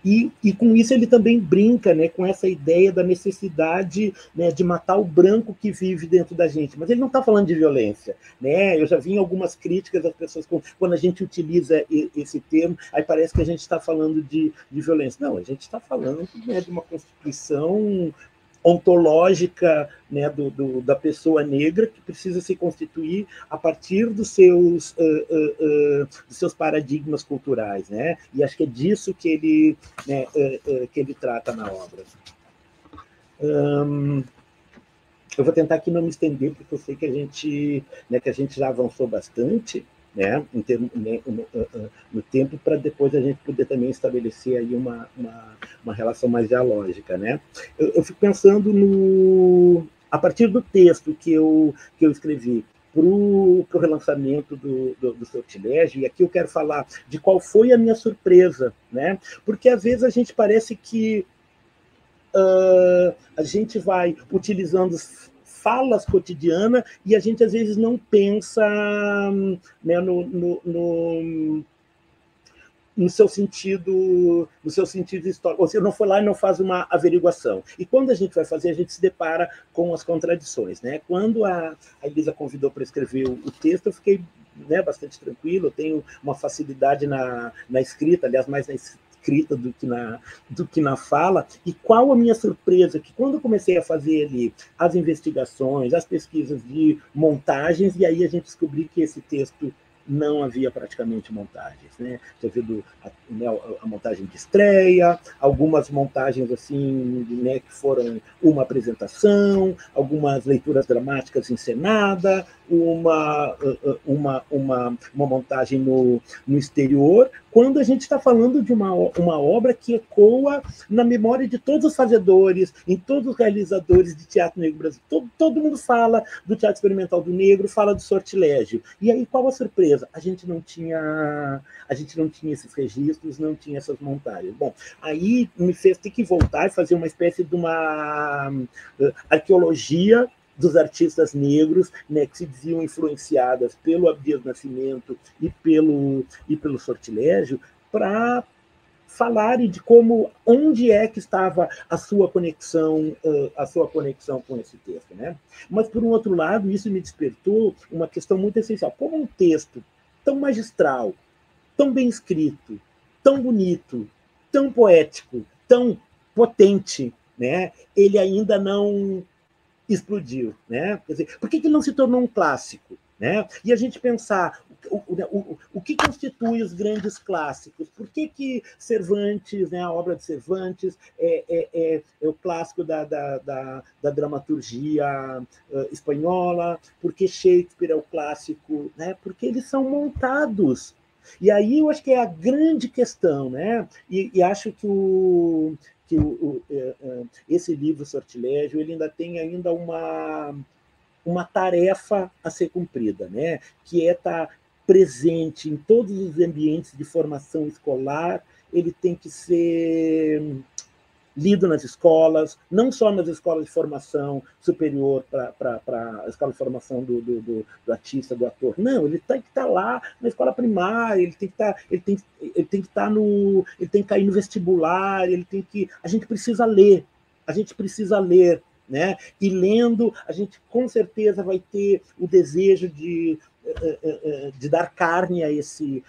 E com isso ele também brinca, né, com essa ideia da necessidade, né, de matar o branco que vive dentro da gente. Mas ele não está falando de violência, né? Eu já vi em algumas críticas das pessoas, quando a gente utiliza esse termo, aí parece que a gente está falando de violência. Não, a gente está falando, né, de uma constituição ontológica, né, da pessoa negra, que precisa se constituir a partir dos seus paradigmas culturais, né? E acho que é disso que ele, né, que ele trata na obra. Eu vou tentar aqui não me estender, porque eu sei que a gente já avançou bastante, né, no tempo, para depois a gente poder também estabelecer aí uma relação mais dialógica, né? Eu fico pensando a partir do texto que eu escrevi para o relançamento do Sortilégio, e aqui eu quero falar de qual foi a minha surpresa, né? Porque às vezes a gente parece que a gente vai utilizando falas cotidianas e a gente às vezes não pensa, né, no seu sentido histórico, ou seja, não foi lá e não faz uma averiguação. E quando a gente vai fazer, a gente se depara com as contradições, né? Quando a Elisa convidou para escrever o texto, eu fiquei, né, bastante tranquilo, eu tenho uma facilidade na escrita, aliás, mais na escrita do que na fala. E qual a minha surpresa, que quando eu comecei a fazer ali as investigações, as pesquisas de montagens, e aí a gente descobriu que esse texto não havia praticamente montagens, né? Tinha havido a montagem de estreia, algumas montagens assim, né, que foram uma apresentação, algumas leituras dramáticas encenadas, uma montagem no exterior, quando a gente está falando de uma obra que ecoa na memória de todos os fazedores, em todos os realizadores de teatro negro brasileiro. Todo mundo fala do teatro experimental do negro, fala do Sortilégio. E aí, qual a surpresa? A gente não tinha esses registros, não tinha essas montagens. Bom, aí me fez ter que voltar e fazer uma espécie de uma arqueologia dos artistas negros, né, que se diziam influenciadas pelo Abdias Nascimento e pelo Sortilégio, para falarem de onde é que estava a sua conexão com esse texto, né? Mas, por um outro lado, isso me despertou uma questão muito essencial. Como um texto tão magistral, tão bem escrito, tão bonito, tão poético, tão potente, né, ele ainda não explodiu, né? Quer dizer, por que ele não se tornou um clássico, né? E a gente pensar o que constitui os grandes clássicos? Por que Cervantes, né, a obra de Cervantes é o clássico da dramaturgia espanhola? Por que Shakespeare é o clássico, né? Porque eles são montados. E aí eu acho que é a grande questão, né? E acho que esse livro Sortilégio ele ainda tem uma tarefa a ser cumprida, né? Que é estar presente em todos os ambientes de formação escolar. Ele tem que ser lido nas escolas, não só nas escolas de formação superior para a escola de formação do artista, do ator. Não, ele tem que estar lá na escola primária, ele tem que cair no vestibular, a gente precisa ler, né? E lendo, a gente com certeza vai ter o desejo de de dar carne a esse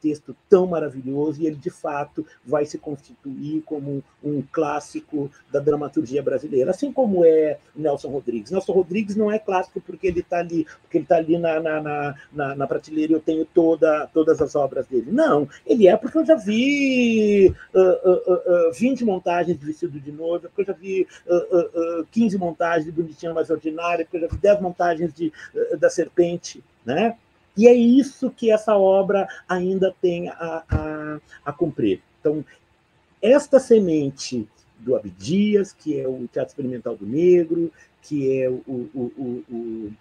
texto tão maravilhoso, e ele, de fato, vai se constituir como um clássico da dramaturgia brasileira, assim como é Nelson Rodrigues. Nelson Rodrigues não é clássico porque ele está ali, na prateleira e eu tenho todas as obras dele. Não, ele é porque eu já vi 20 montagens de Vestido de Noiva, porque eu já vi 15 montagens de Bonitinha Mais Ordinária, porque eu já vi 10 montagens da Serpente, né? E é isso que essa obra ainda tem a cumprir. Então, esta semente do Abdias, que é o Teatro Experimental do Negro, que é o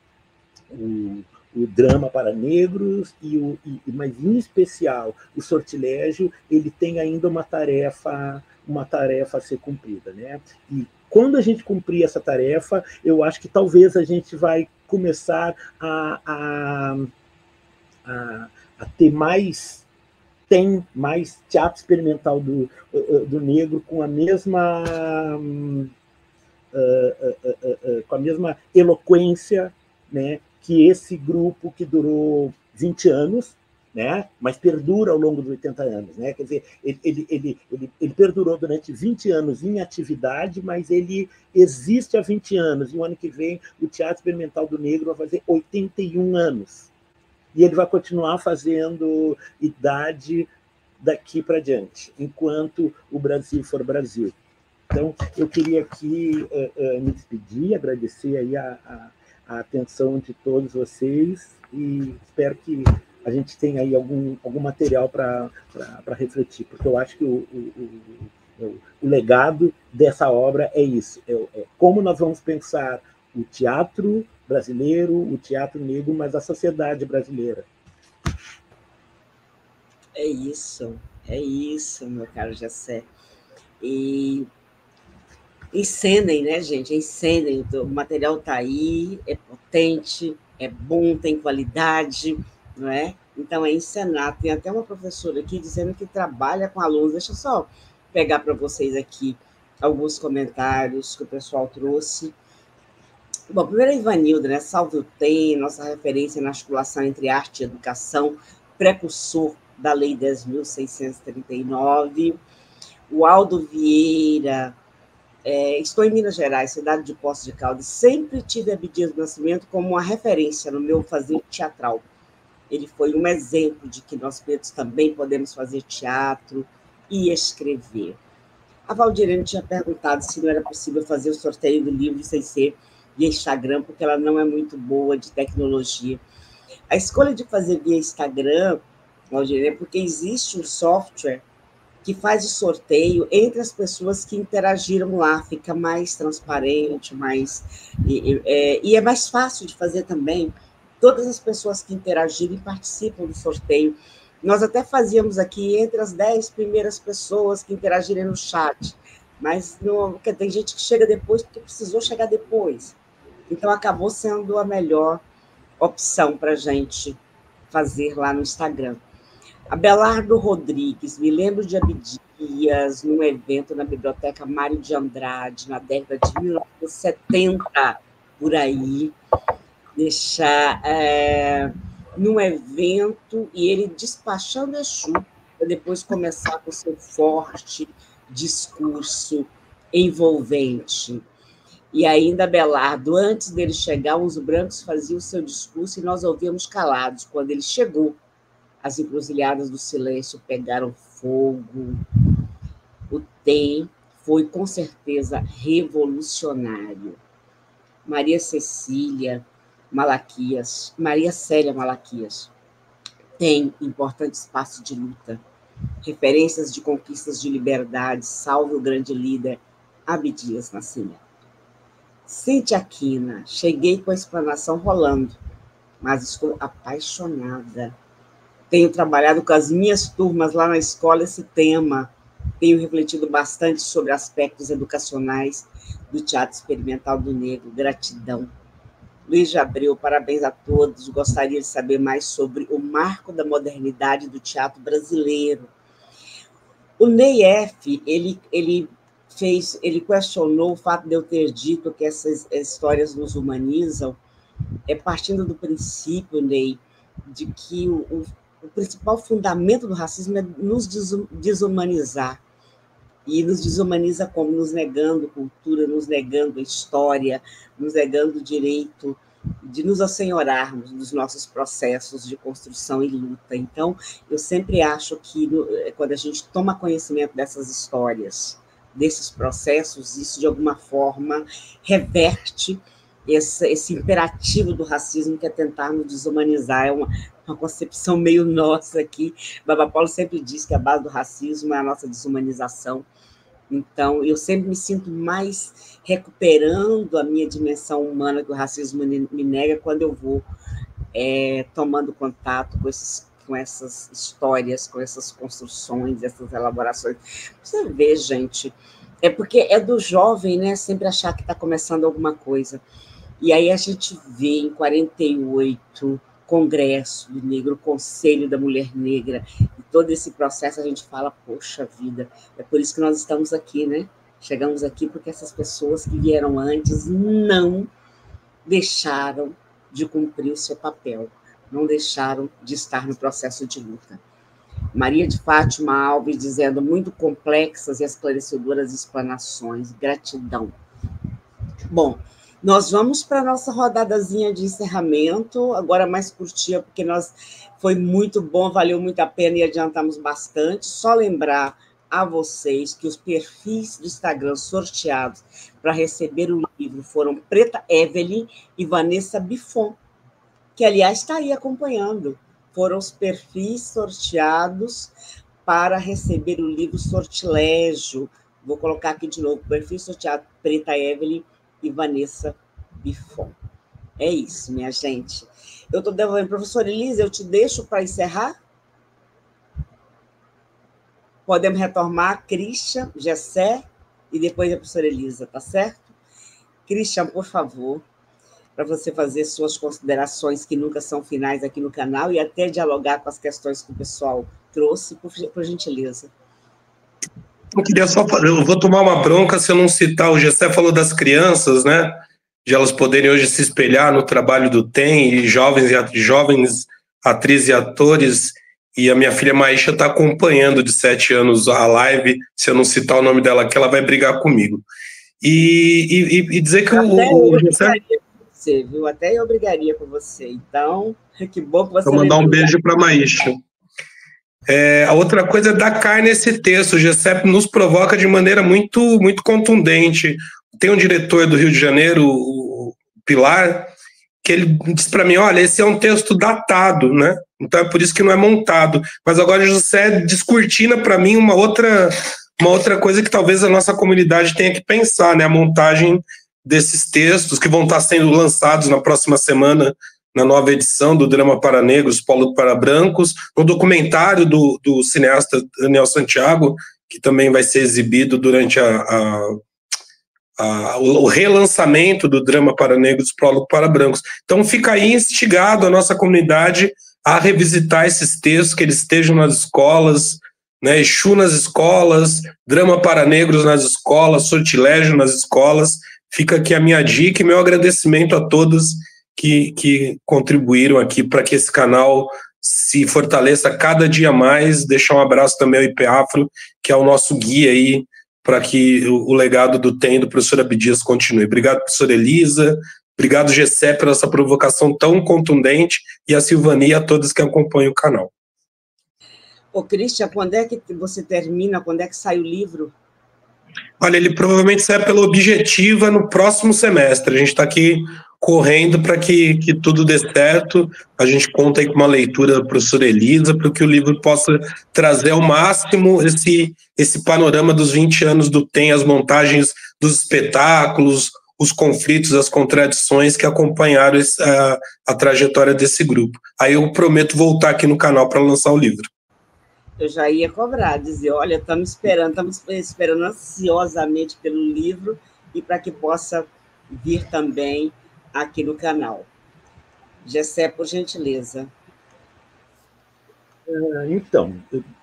drama para negros, mas em especial o Sortilégio, ele tem ainda uma tarefa a ser cumprida, né? E quando a gente cumprir essa tarefa, eu acho que talvez a gente vai começar a ter mais teatro experimental do negro com a mesma eloquência, né, que esse grupo que durou 20 anos, né, mas perdura ao longo dos 80 anos. Né? Quer dizer, ele perdurou durante 20 anos em atividade, mas ele existe há 20 anos. E o ano que vem, o Teatro Experimental do Negro vai fazer 81 anos. E ele vai continuar fazendo idade daqui para diante, enquanto o Brasil for Brasil. Então, eu queria aqui me despedir, agradecer aí a atenção de todos vocês e espero que a gente tenha aí algum material para refletir, porque eu acho que o legado dessa obra é isso, é como nós vamos pensar o teatro brasileiro, o teatro negro, mas a sociedade brasileira. É isso, meu caro Jessé. E encenem, né, gente? Encenem. O material está aí, é potente, é bom, tem qualidade, não é? Então, é encenar. Tem até uma professora aqui dizendo que trabalha com alunos. Deixa eu só pegar para vocês aqui alguns comentários que o pessoal trouxe. Bom, primeiro a Ivanilda, né? Salve o TEM, nossa referência na articulação entre arte e educação, precursor da Lei 10.639. O Aldo Vieira, estou em Minas Gerais, cidade de Poços de Caldas, sempre tive Abdias do Nascimento como uma referência no meu fazer teatral. Ele foi um exemplo de que nós pretos também podemos fazer teatro e escrever. A Valdirene tinha perguntado se não era possível fazer o sorteio do livro sem ser via Instagram, porque ela não é muito boa de tecnologia. A escolha de fazer via Instagram, Valdirene, é porque existe um software que faz o sorteio entre as pessoas que interagiram lá, fica mais transparente, e é mais fácil de fazer também. Todas as pessoas que interagiram e participam do sorteio. Nós até fazíamos aqui entre as 10 primeiras pessoas que interagirem no chat, mas não, tem gente que chega depois porque precisou chegar depois. Então, acabou sendo a melhor opção para a gente fazer lá no Instagram. Abelardo Rodrigues, me lembro de Abdias num evento na Biblioteca Mário de Andrade, na década de 1970, por aí, num evento, e ele despachando Exu, para depois começar com seu forte discurso envolvente. E ainda, Abelardo, antes dele chegar, os brancos faziam o seu discurso e nós ouvíamos calados. Quando ele chegou, as encruzilhadas do silêncio pegaram fogo. O TEM foi, com certeza, revolucionário. Maria Célia Malaquias tem importante espaço de luta, referências de conquistas de liberdade, salve o grande líder Abdias Nascimento. Cíntia Aquina, cheguei com a explanação rolando, mas estou apaixonada. Tenho trabalhado com as minhas turmas lá na escola esse tema, tenho refletido bastante sobre aspectos educacionais do Teatro Experimental do Negro. Gratidão. Luiz de Abreu, parabéns a todos. Gostaria de saber mais sobre o marco da modernidade do teatro brasileiro. O Ney F., ele questionou o fato de eu ter dito que essas histórias nos humanizam, partindo do princípio, Ney, de que o principal fundamento do racismo é nos desumanizar. E nos desumaniza como? Nos negando cultura, nos negando a história, nos negando o direito de nos assenhorarmos dos nossos processos de construção e luta. Então, eu sempre acho que quando a gente toma conhecimento dessas histórias, desses processos, isso de alguma forma reverte esse imperativo do racismo, que é tentar nos desumanizar. É uma concepção meio nossa aqui. Baba Paulo sempre diz que a base do racismo é a nossa desumanização. Então, eu sempre me sinto mais recuperando a minha dimensão humana que o racismo me nega quando eu vou tomando contato com essas histórias, com essas construções, essas elaborações. Você vê, gente, é porque é do jovem, né, sempre achar que está começando alguma coisa. E aí a gente vê em 48 Congresso do Negro, Conselho da Mulher Negra, e todo esse processo a gente fala, poxa vida, é por isso que nós estamos aqui, né? Chegamos aqui porque essas pessoas que vieram antes não deixaram de cumprir o seu papel, não deixaram de estar no processo de luta. Maria de Fátima Alves dizendo, muito complexas e esclarecedoras explanações, gratidão. Bom, nós vamos para a nossa rodadazinha de encerramento, agora mais curtinha, porque foi muito bom, valeu muito a pena e adiantamos bastante. Só lembrar a vocês que os perfis do Instagram sorteados para receber o livro foram Preta Evelyn e Vanessa Bifon, que, aliás, está aí acompanhando. Foram os perfis sorteados para receber o livro Sortilégio. Vou colocar aqui de novo, perfil sorteado Preta Evelyn e Vanessa Bifon. É isso, minha gente. Eu estou devolvendo. Professora Elisa, eu te deixo para encerrar? Podemos retomar Christian, Gessé e depois a professora Elisa, tá certo? Christian, por favor, para você fazer suas considerações que nunca são finais aqui no canal e até dialogar com as questões que o pessoal trouxe, por gentileza. Eu queria só fazer, eu vou tomar uma bronca se eu não citar, o Gessé falou das crianças, né? De elas poderem hoje se espelhar no trabalho do TEM, e jovens atrizes e atores, e a minha filha Maíша está acompanhando de 7 anos a live, se eu não citar o nome dela aqui, ela vai brigar comigo. E dizer que o Gessé... Você, viu? Até eu brigaria com você. Então, que bom que você... Vou mandar um beijo para Maíša. A outra coisa é dar carne a esse texto. O Gessé nos provoca de maneira muito, muito contundente. Tem um diretor do Rio de Janeiro, o Pilar, que ele diz para mim, olha, esse é um texto datado, né? Então é por isso que não é montado. Mas agora o Gessé descortina para mim uma outra coisa que talvez a nossa comunidade tenha que pensar, né? A montagem desses textos que vão estar sendo lançados na próxima semana na nova edição do Drama para Negros, Polo para Brancos, no documentário do cineasta Daniel Santiago, que também vai ser exibido durante o relançamento do Drama para Negros, Polo para Brancos. Então fica aí instigado a nossa comunidade a revisitar esses textos, que eles estejam nas escolas, né, Exu nas escolas, Drama para Negros nas escolas, Sortilégio nas escolas. Fica aqui a minha dica e meu agradecimento a todos que contribuíram aqui para que esse canal se fortaleça cada dia mais. Deixar um abraço também ao IP Afro, que é o nosso guia aí para que o legado do TEM do professor Abdias continue. Obrigado, professora Elisa. Obrigado, Gessé, pela essa provocação tão contundente, e a Silvani e a todos que acompanham o canal. Ô, Christian, quando é que você termina? Quando é que sai o livro? Olha, ele provavelmente sai pela Objetiva no próximo semestre. A gente está aqui correndo para que tudo dê certo. A gente conta aí com uma leitura da professora Elisa, para que o livro possa trazer ao máximo esse panorama dos 20 anos do TEM, as montagens dos espetáculos, os conflitos, as contradições que acompanharam a trajetória desse grupo. Aí eu prometo voltar aqui no canal para lançar o livro. Eu já ia cobrar, dizer, olha, estamos esperando ansiosamente pelo livro e para que possa vir também aqui no canal. Gessé, por gentileza. Então,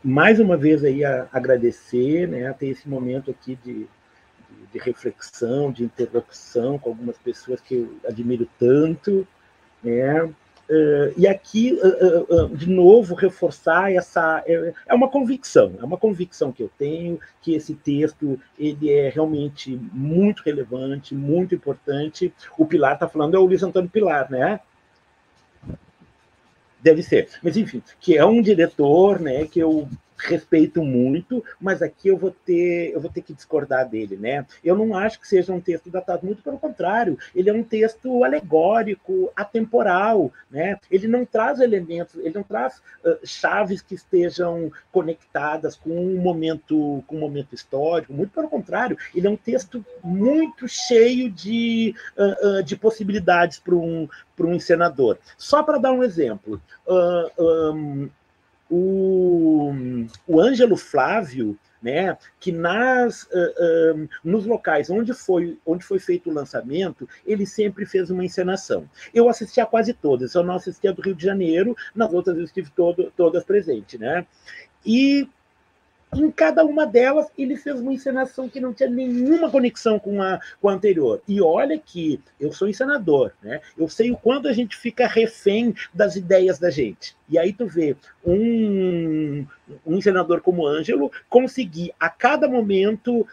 mais uma vez aí agradecer, né, a ter esse momento aqui de reflexão, de interlocução com algumas pessoas que eu admiro tanto, né, E aqui, de novo, reforçar essa... É uma convicção que eu tenho, que esse texto ele é realmente muito relevante, muito importante. O Pilar está falando, é o Luiz Antônio Pilar, né? Deve ser. Mas, enfim, que é um diretor, né, que eu respeito muito, mas aqui eu vou ter que discordar dele, né? Eu não acho que seja um texto datado, muito pelo contrário, ele é um texto alegórico, atemporal, né? Ele não traz elementos, ele não traz chaves que estejam conectadas com um momento histórico, muito pelo contrário, ele é um texto muito cheio de possibilidades para um encenador. Só para dar um exemplo, o Ângelo Flávio, né, que nos locais onde foi feito o lançamento, ele sempre fez uma encenação. Eu assisti a quase todas, eu não assisti a do Rio de Janeiro, nas outras eu estive todas presentes, né? E em cada uma delas, ele fez uma encenação que não tinha nenhuma conexão com a anterior. E olha que eu sou encenador, né? Eu sei o quanto a gente fica refém das ideias da gente. E aí tu vê um encenador como Ângelo conseguir, a cada momento,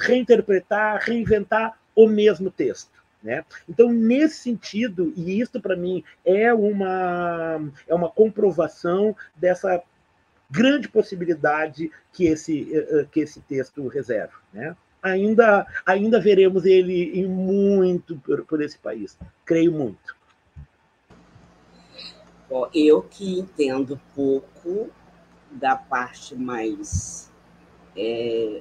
reinterpretar, reinventar o mesmo texto. Né? Então, nesse sentido, e isso para mim é uma comprovação dessa grande possibilidade que esse texto reserva, né? Ainda veremos ele muito por esse país, creio muito. Bom, eu que entendo pouco da parte mais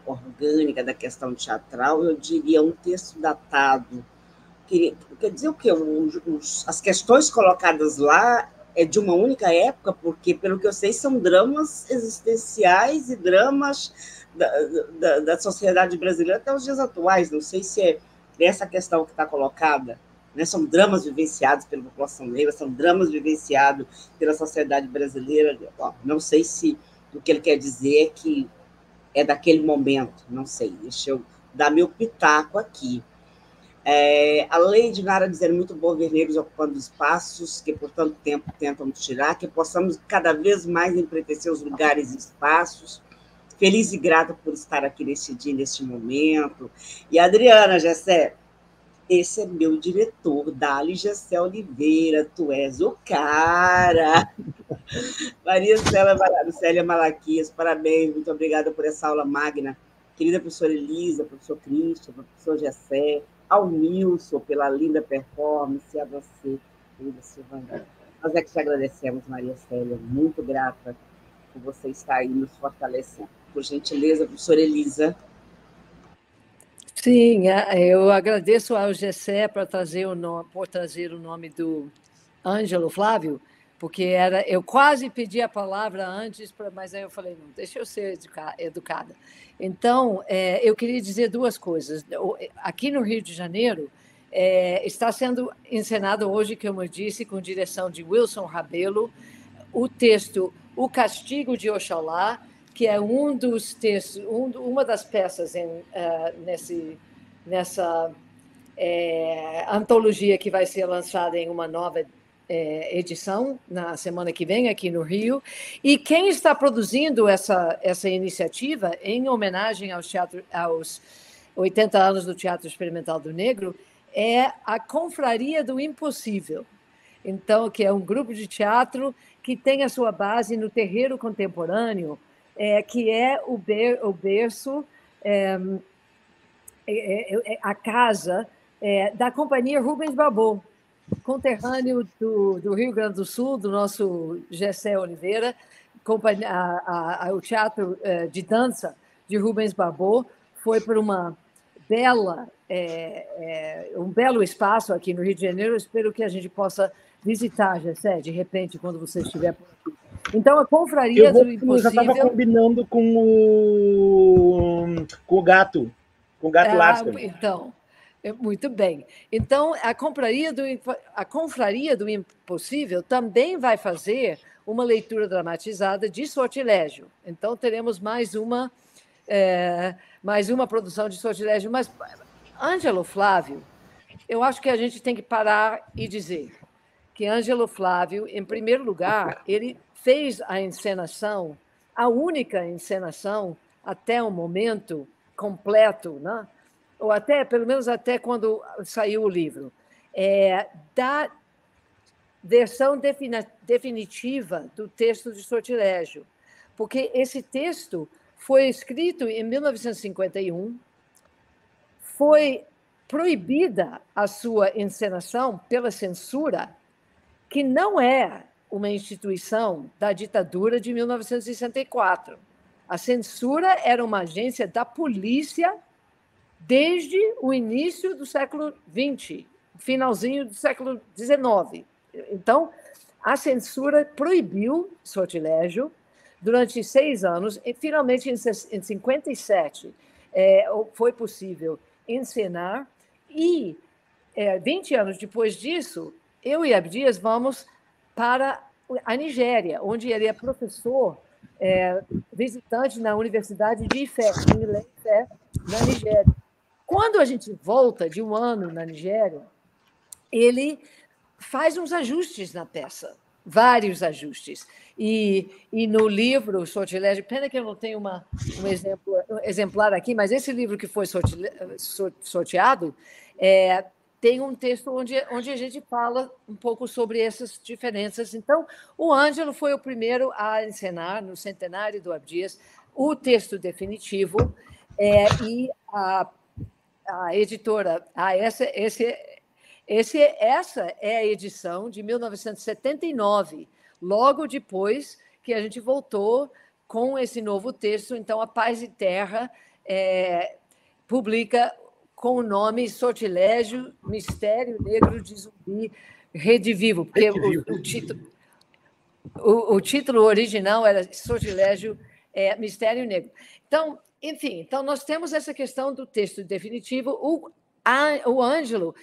orgânica da questão teatral, eu diria um texto datado. Quer dizer o quê? As questões colocadas lá é de uma única época, porque, pelo que eu sei, são dramas existenciais e dramas da sociedade brasileira até os dias atuais. Não sei se é essa questão que está colocada, né? São dramas vivenciados pela população negra, são dramas vivenciados pela sociedade brasileira. Não sei se o que ele quer dizer é que é daquele momento, não sei. Deixa eu dar meu pitaco aqui. A lei de Nara dizendo muito bom ver negros ocupando espaços que por tanto tempo tentam nos tirar, que possamos cada vez mais empretecer os lugares e espaços. Feliz e grata por estar aqui neste dia, neste momento. E Adriana Gessé, esse é meu diretor, Dali Gessé Oliveira, tu és o cara. Maria Célia Malaquias, parabéns, muito obrigada por essa aula magna. Querida professora Elisa, professor Cristian, professor Gessé, ao Nilson pela linda performance, a você, querida Silvana. Nós é que te agradecemos, Maria Célia, muito grata por você estar aí nos fortalecendo. Por gentileza, professora Elisa. Sim, eu agradeço ao Gessé por trazer o nome do Ângelo Flávio, porque eu quase pedi a palavra antes, mas aí eu falei, não, deixa eu ser educada. Então, eu queria dizer duas coisas. Aqui no Rio de Janeiro, está sendo encenado hoje, como eu disse, com direção de Wilson Rabelo, o texto O Castigo de Oxalá, que é um dos textos, uma das peças nessa antologia que vai ser lançada em uma nova edição na semana que vem aqui no Rio. E quem está produzindo essa iniciativa em homenagem aos 80 anos do Teatro Experimental do Negro é a Confraria do Impossível. Então, que é um grupo de teatro que tem a sua base no terreiro contemporâneo, que é o berço, a casa da Companhia Rubens Barbot, conterrâneo do Rio Grande do Sul, do nosso Gessé Oliveira. O teatro de dança de Rubens Barbot foi por um belo espaço aqui no Rio de Janeiro. Eu espero que a gente possa visitar, Gessé, de repente, quando você estiver por aqui. Então, a Confraria do Impossível... Eu já estava combinando com o gato Larsen. Então, muito bem. Então, a Confraria do Impossível também vai fazer uma leitura dramatizada de Sortilégio. Então, teremos mais uma produção de Sortilégio. Mas, Ângelo Flávio, eu acho que a gente tem que parar e dizer que Ângelo Flávio, em primeiro lugar, ele fez a encenação, a única encenação até o momento completo, né? Ou até, pelo menos até quando saiu o livro, da versão definitiva do texto de Sortilégio, porque esse texto foi escrito em 1951, foi proibida a sua encenação pela censura, que não é uma instituição da ditadura de 1964. A censura era uma agência da polícia desde o início do século XX, finalzinho do século XIX. Então, a censura proibiu Sortilégio durante 6 anos, e finalmente, em 57, foi possível encenar, e 20 anos depois disso, eu e Abdias vamos para a Nigéria, onde ele é professor visitante na Universidade de Ifé, em Ilé-Ifé, na Nigéria. Quando a gente volta de um ano na Nigéria, ele faz uns ajustes na peça, vários ajustes. E no livro Sortilégio, pena que eu não tenho um exemplar aqui, mas esse livro que foi sorteado tem um texto onde a gente fala um pouco sobre essas diferenças. Então, o Ângelo foi o primeiro a encenar, no centenário do Abdias, o texto definitivo, e a editora... Essa é a edição de 1979, logo depois que a gente voltou com esse novo texto. Então, a Paz e Terra publica com o nome Sortilégio, Mistério Negro de Zumbi Redivivo, porque o título original era Sortilégio Mistério Negro. Então, enfim, nós temos essa questão do texto definitivo. O Ângelo,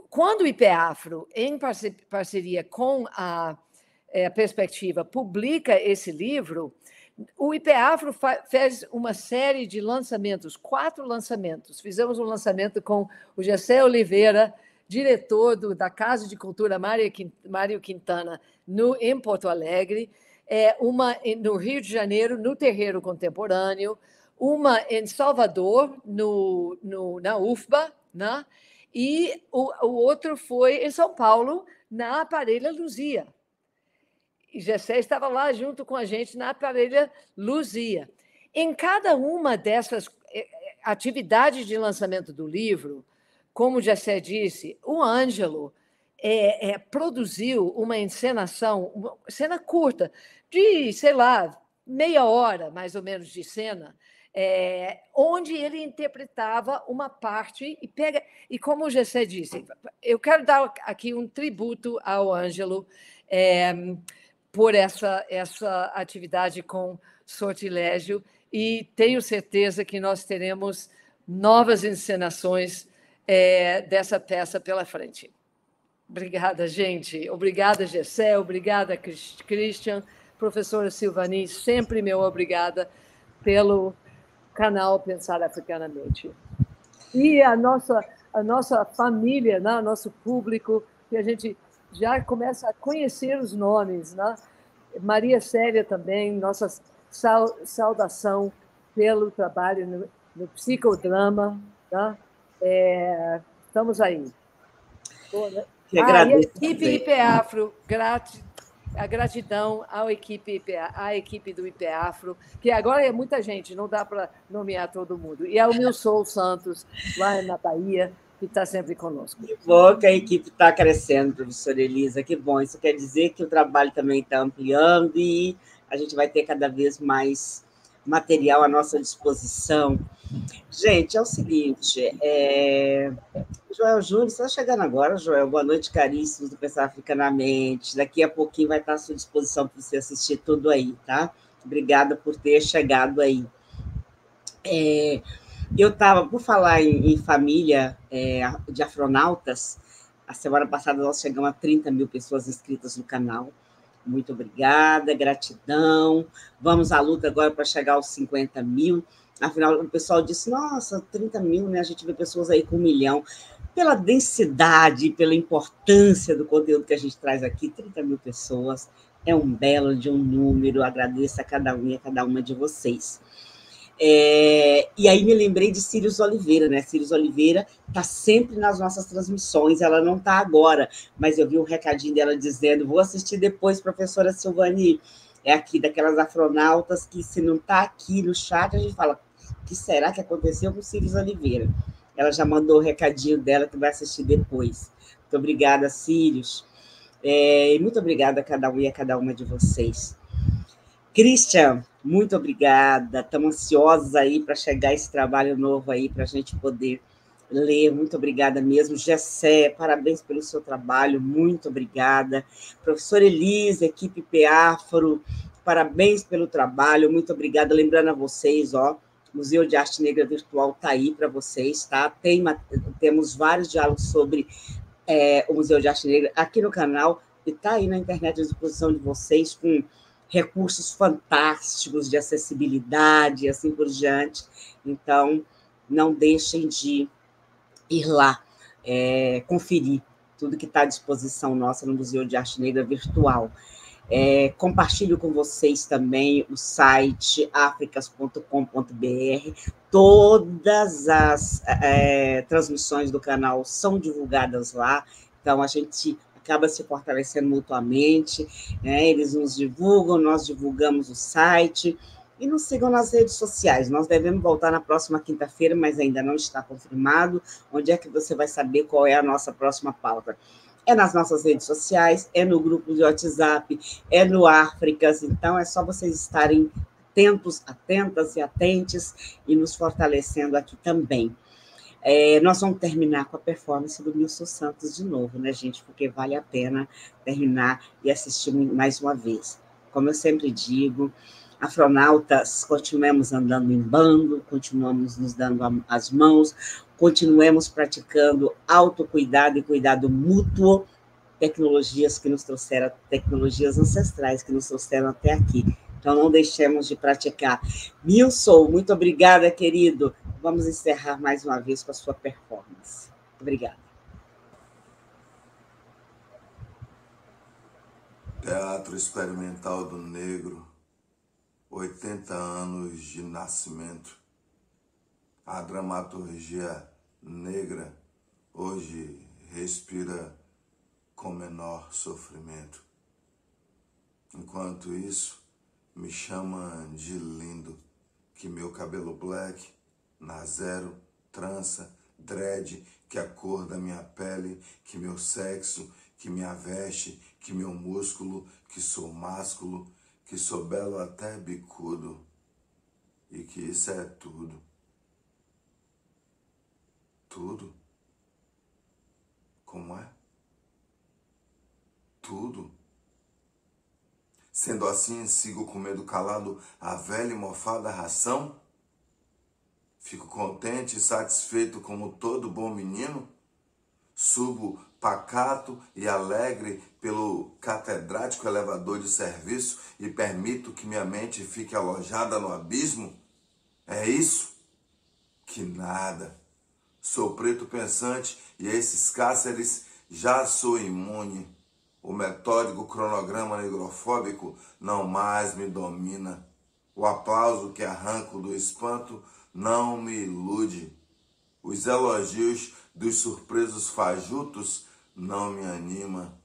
quando o IPEAFRO, em parceria com a Perspectiva, publica esse livro, o IPEAFRO fez uma série de lançamentos, 4 lançamentos. Fizemos um lançamento com o Gessé Oliveira, diretor da Casa de Cultura Mário Quintana, em Porto Alegre, uma no Rio de Janeiro, no Terreiro Contemporâneo, uma em Salvador, na UFBA, né? E o outro foi em São Paulo, na Aparelha Luzia. E Gessé estava lá junto com a gente na Aparelha Luzia. Em cada uma dessas atividades de lançamento do livro, como o Gessé disse, o Ângelo produziu uma encenação, uma cena curta, de, sei lá, meia hora, mais ou menos, de cena, onde ele interpretava uma parte e como o Gessé disse, eu quero dar aqui um tributo ao Ângelo por essa atividade com Sortilégio, e tenho certeza que nós teremos novas encenações dessa peça pela frente. Obrigada, gente. Obrigada, Gessé. Obrigada, Christian. Professora Silvani, sempre meu obrigada pelo canal Pensar Africanamente. E a nossa família, né? Nosso público, que a gente já começa a conhecer os nomes, né? Maria Célia também, nossa saudação pelo trabalho no psicodrama, tá? Estamos aí. E a equipe IPEAFRO, a gratidão à equipe do IPEAFRO, que agora é muita gente, não dá para nomear todo mundo, e ao Milson Santos, lá na Bahia, que está sempre conosco. Que bom que a equipe está crescendo, professora Elisa, que bom. Isso quer dizer que o trabalho também está ampliando e a gente vai ter cada vez mais material à nossa disposição. Gente, é o seguinte, Joel Júnior, você está chegando agora, Joel, boa noite, caríssimos do Pensar Africanamente. Daqui a pouquinho vai estar à sua disposição para você assistir tudo aí, tá? Obrigada por ter chegado aí. Eu estava, por falar em família de afronautas, a semana passada nós chegamos a 30 mil pessoas inscritas no canal. Muito obrigada, gratidão. Vamos à luta agora para chegar aos 50 mil. Afinal, o pessoal disse, nossa, 30 mil, né? A gente vê pessoas aí com 1 milhão. pela densidade, pela importância do conteúdo que a gente traz aqui. 30 mil pessoas é um belo de um número. Agradeço a cada um e a cada uma de vocês. E aí me lembrei de Círios Oliveira, né? Círios Oliveira está sempre nas nossas transmissões, ela não está agora, mas eu vi um recadinho dela dizendo: vou assistir depois, professora Silvani. É aqui daquelas afronautas que, se não está aqui no chat, a gente fala: o que será que aconteceu com Círios Oliveira? Ela já mandou o recadinho dela que vai assistir depois. Muito obrigada, Círios. E muito obrigada a cada um e a cada uma de vocês. Christian, muito obrigada. Estamos ansiosos aí para chegar esse trabalho novo aí, para a gente poder ler. Muito obrigada mesmo. Gessé, parabéns pelo seu trabalho, muito obrigada. Professora Elisa, equipe Peáforo, parabéns pelo trabalho, muito obrigada. Lembrando a vocês, o Museu de Arte Negra Virtual está aí para vocês, tá? Temos vários diálogos sobre o Museu de Arte Negra aqui no canal, e está aí na internet à disposição de vocês, com recursos fantásticos de acessibilidade e assim por diante. Então, não deixem de ir lá, conferir tudo que está à disposição nossa no Museu de Arte Negra Virtual. Compartilho com vocês também o site africas.com.br. Todas as transmissões do canal são divulgadas lá, então a gente acaba se fortalecendo mutuamente, eles nos divulgam, nós divulgamos o site, e nos sigam nas redes sociais. Nós devemos voltar na próxima quinta-feira, mas ainda não está confirmado. Onde é que você vai saber qual é a nossa próxima pauta? É nas nossas redes sociais, é no grupo de WhatsApp, é no Áfricas. Então, é só vocês estarem atentos, atentas e atentes, e nos fortalecendo aqui também. Nós vamos terminar com a performance do Milson Santos de novo, né, gente? Porque vale a pena terminar e assistir mais uma vez. Como eu sempre digo, afronautas, continuemos andando em bando, continuamos nos dando as mãos, continuemos praticando autocuidado e cuidado mútuo, tecnologias que nos trouxeram, tecnologias ancestrais que nos trouxeram até aqui. Então, não deixemos de praticar. Milson, muito obrigada, querido. Vamos encerrar mais uma vez com a sua performance. Obrigada. Teatro Experimental do Negro, 80 anos de nascimento. A dramaturgia negra hoje respira com menor sofrimento. Enquanto isso, me chamam de lindo, que meu cabelo black, na zero, trança, dread, que a cor da minha pele, que meu sexo, que minha veste, que meu músculo, que sou másculo, que sou belo até bicudo, e que isso é tudo. Tudo? Como é? Tudo. Sendo assim, sigo comendo calado a velha e mofada ração? Fico contente e satisfeito como todo bom menino? Subo pacato e alegre pelo catedrático elevador de serviço e permito que minha mente fique alojada no abismo? É isso? Que nada. Sou preto pensante e a esses cáceres já sou imune. O metódico cronograma negrofóbico não mais me domina. O aplauso que arranco do espanto não me ilude. Os elogios dos surpresos fajutos não me anima.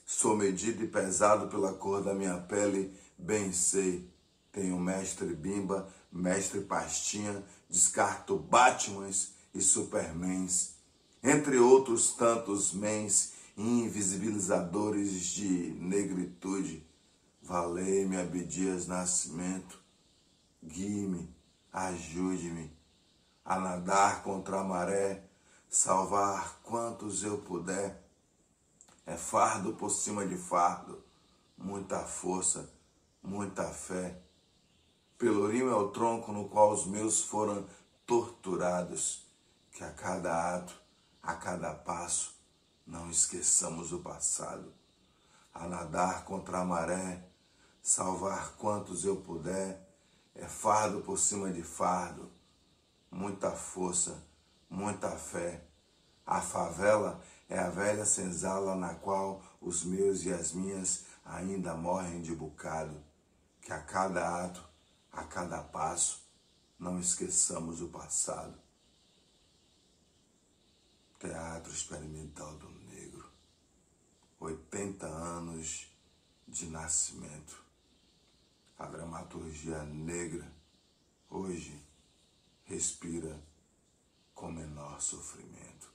Sou medido e pesado pela cor da minha pele, bem sei. Tenho mestre Bimba, mestre Pastinha, descarto Batmans e Supermans, entre outros tantos mens invisibilizadores de negritude. Valei-me Abdias Nascimento, guie-me, ajude-me a nadar contra a maré, salvar quantos eu puder. É fardo por cima de fardo, muita força, muita fé. Pelourinho é o tronco no qual os meus foram torturados, que a cada ato, a cada passo, não esqueçamos o passado. A nadar contra a maré, salvar quantos eu puder, é fardo por cima de fardo, muita força, muita fé. A favela é a velha senzala na qual os meus e as minhas ainda morrem de bocado. Que a cada ato, a cada passo, não esqueçamos o passado. Teatro Experimental do Negro. 80 anos de nascimento. A dramaturgia negra hoje respira com menor sofrimento.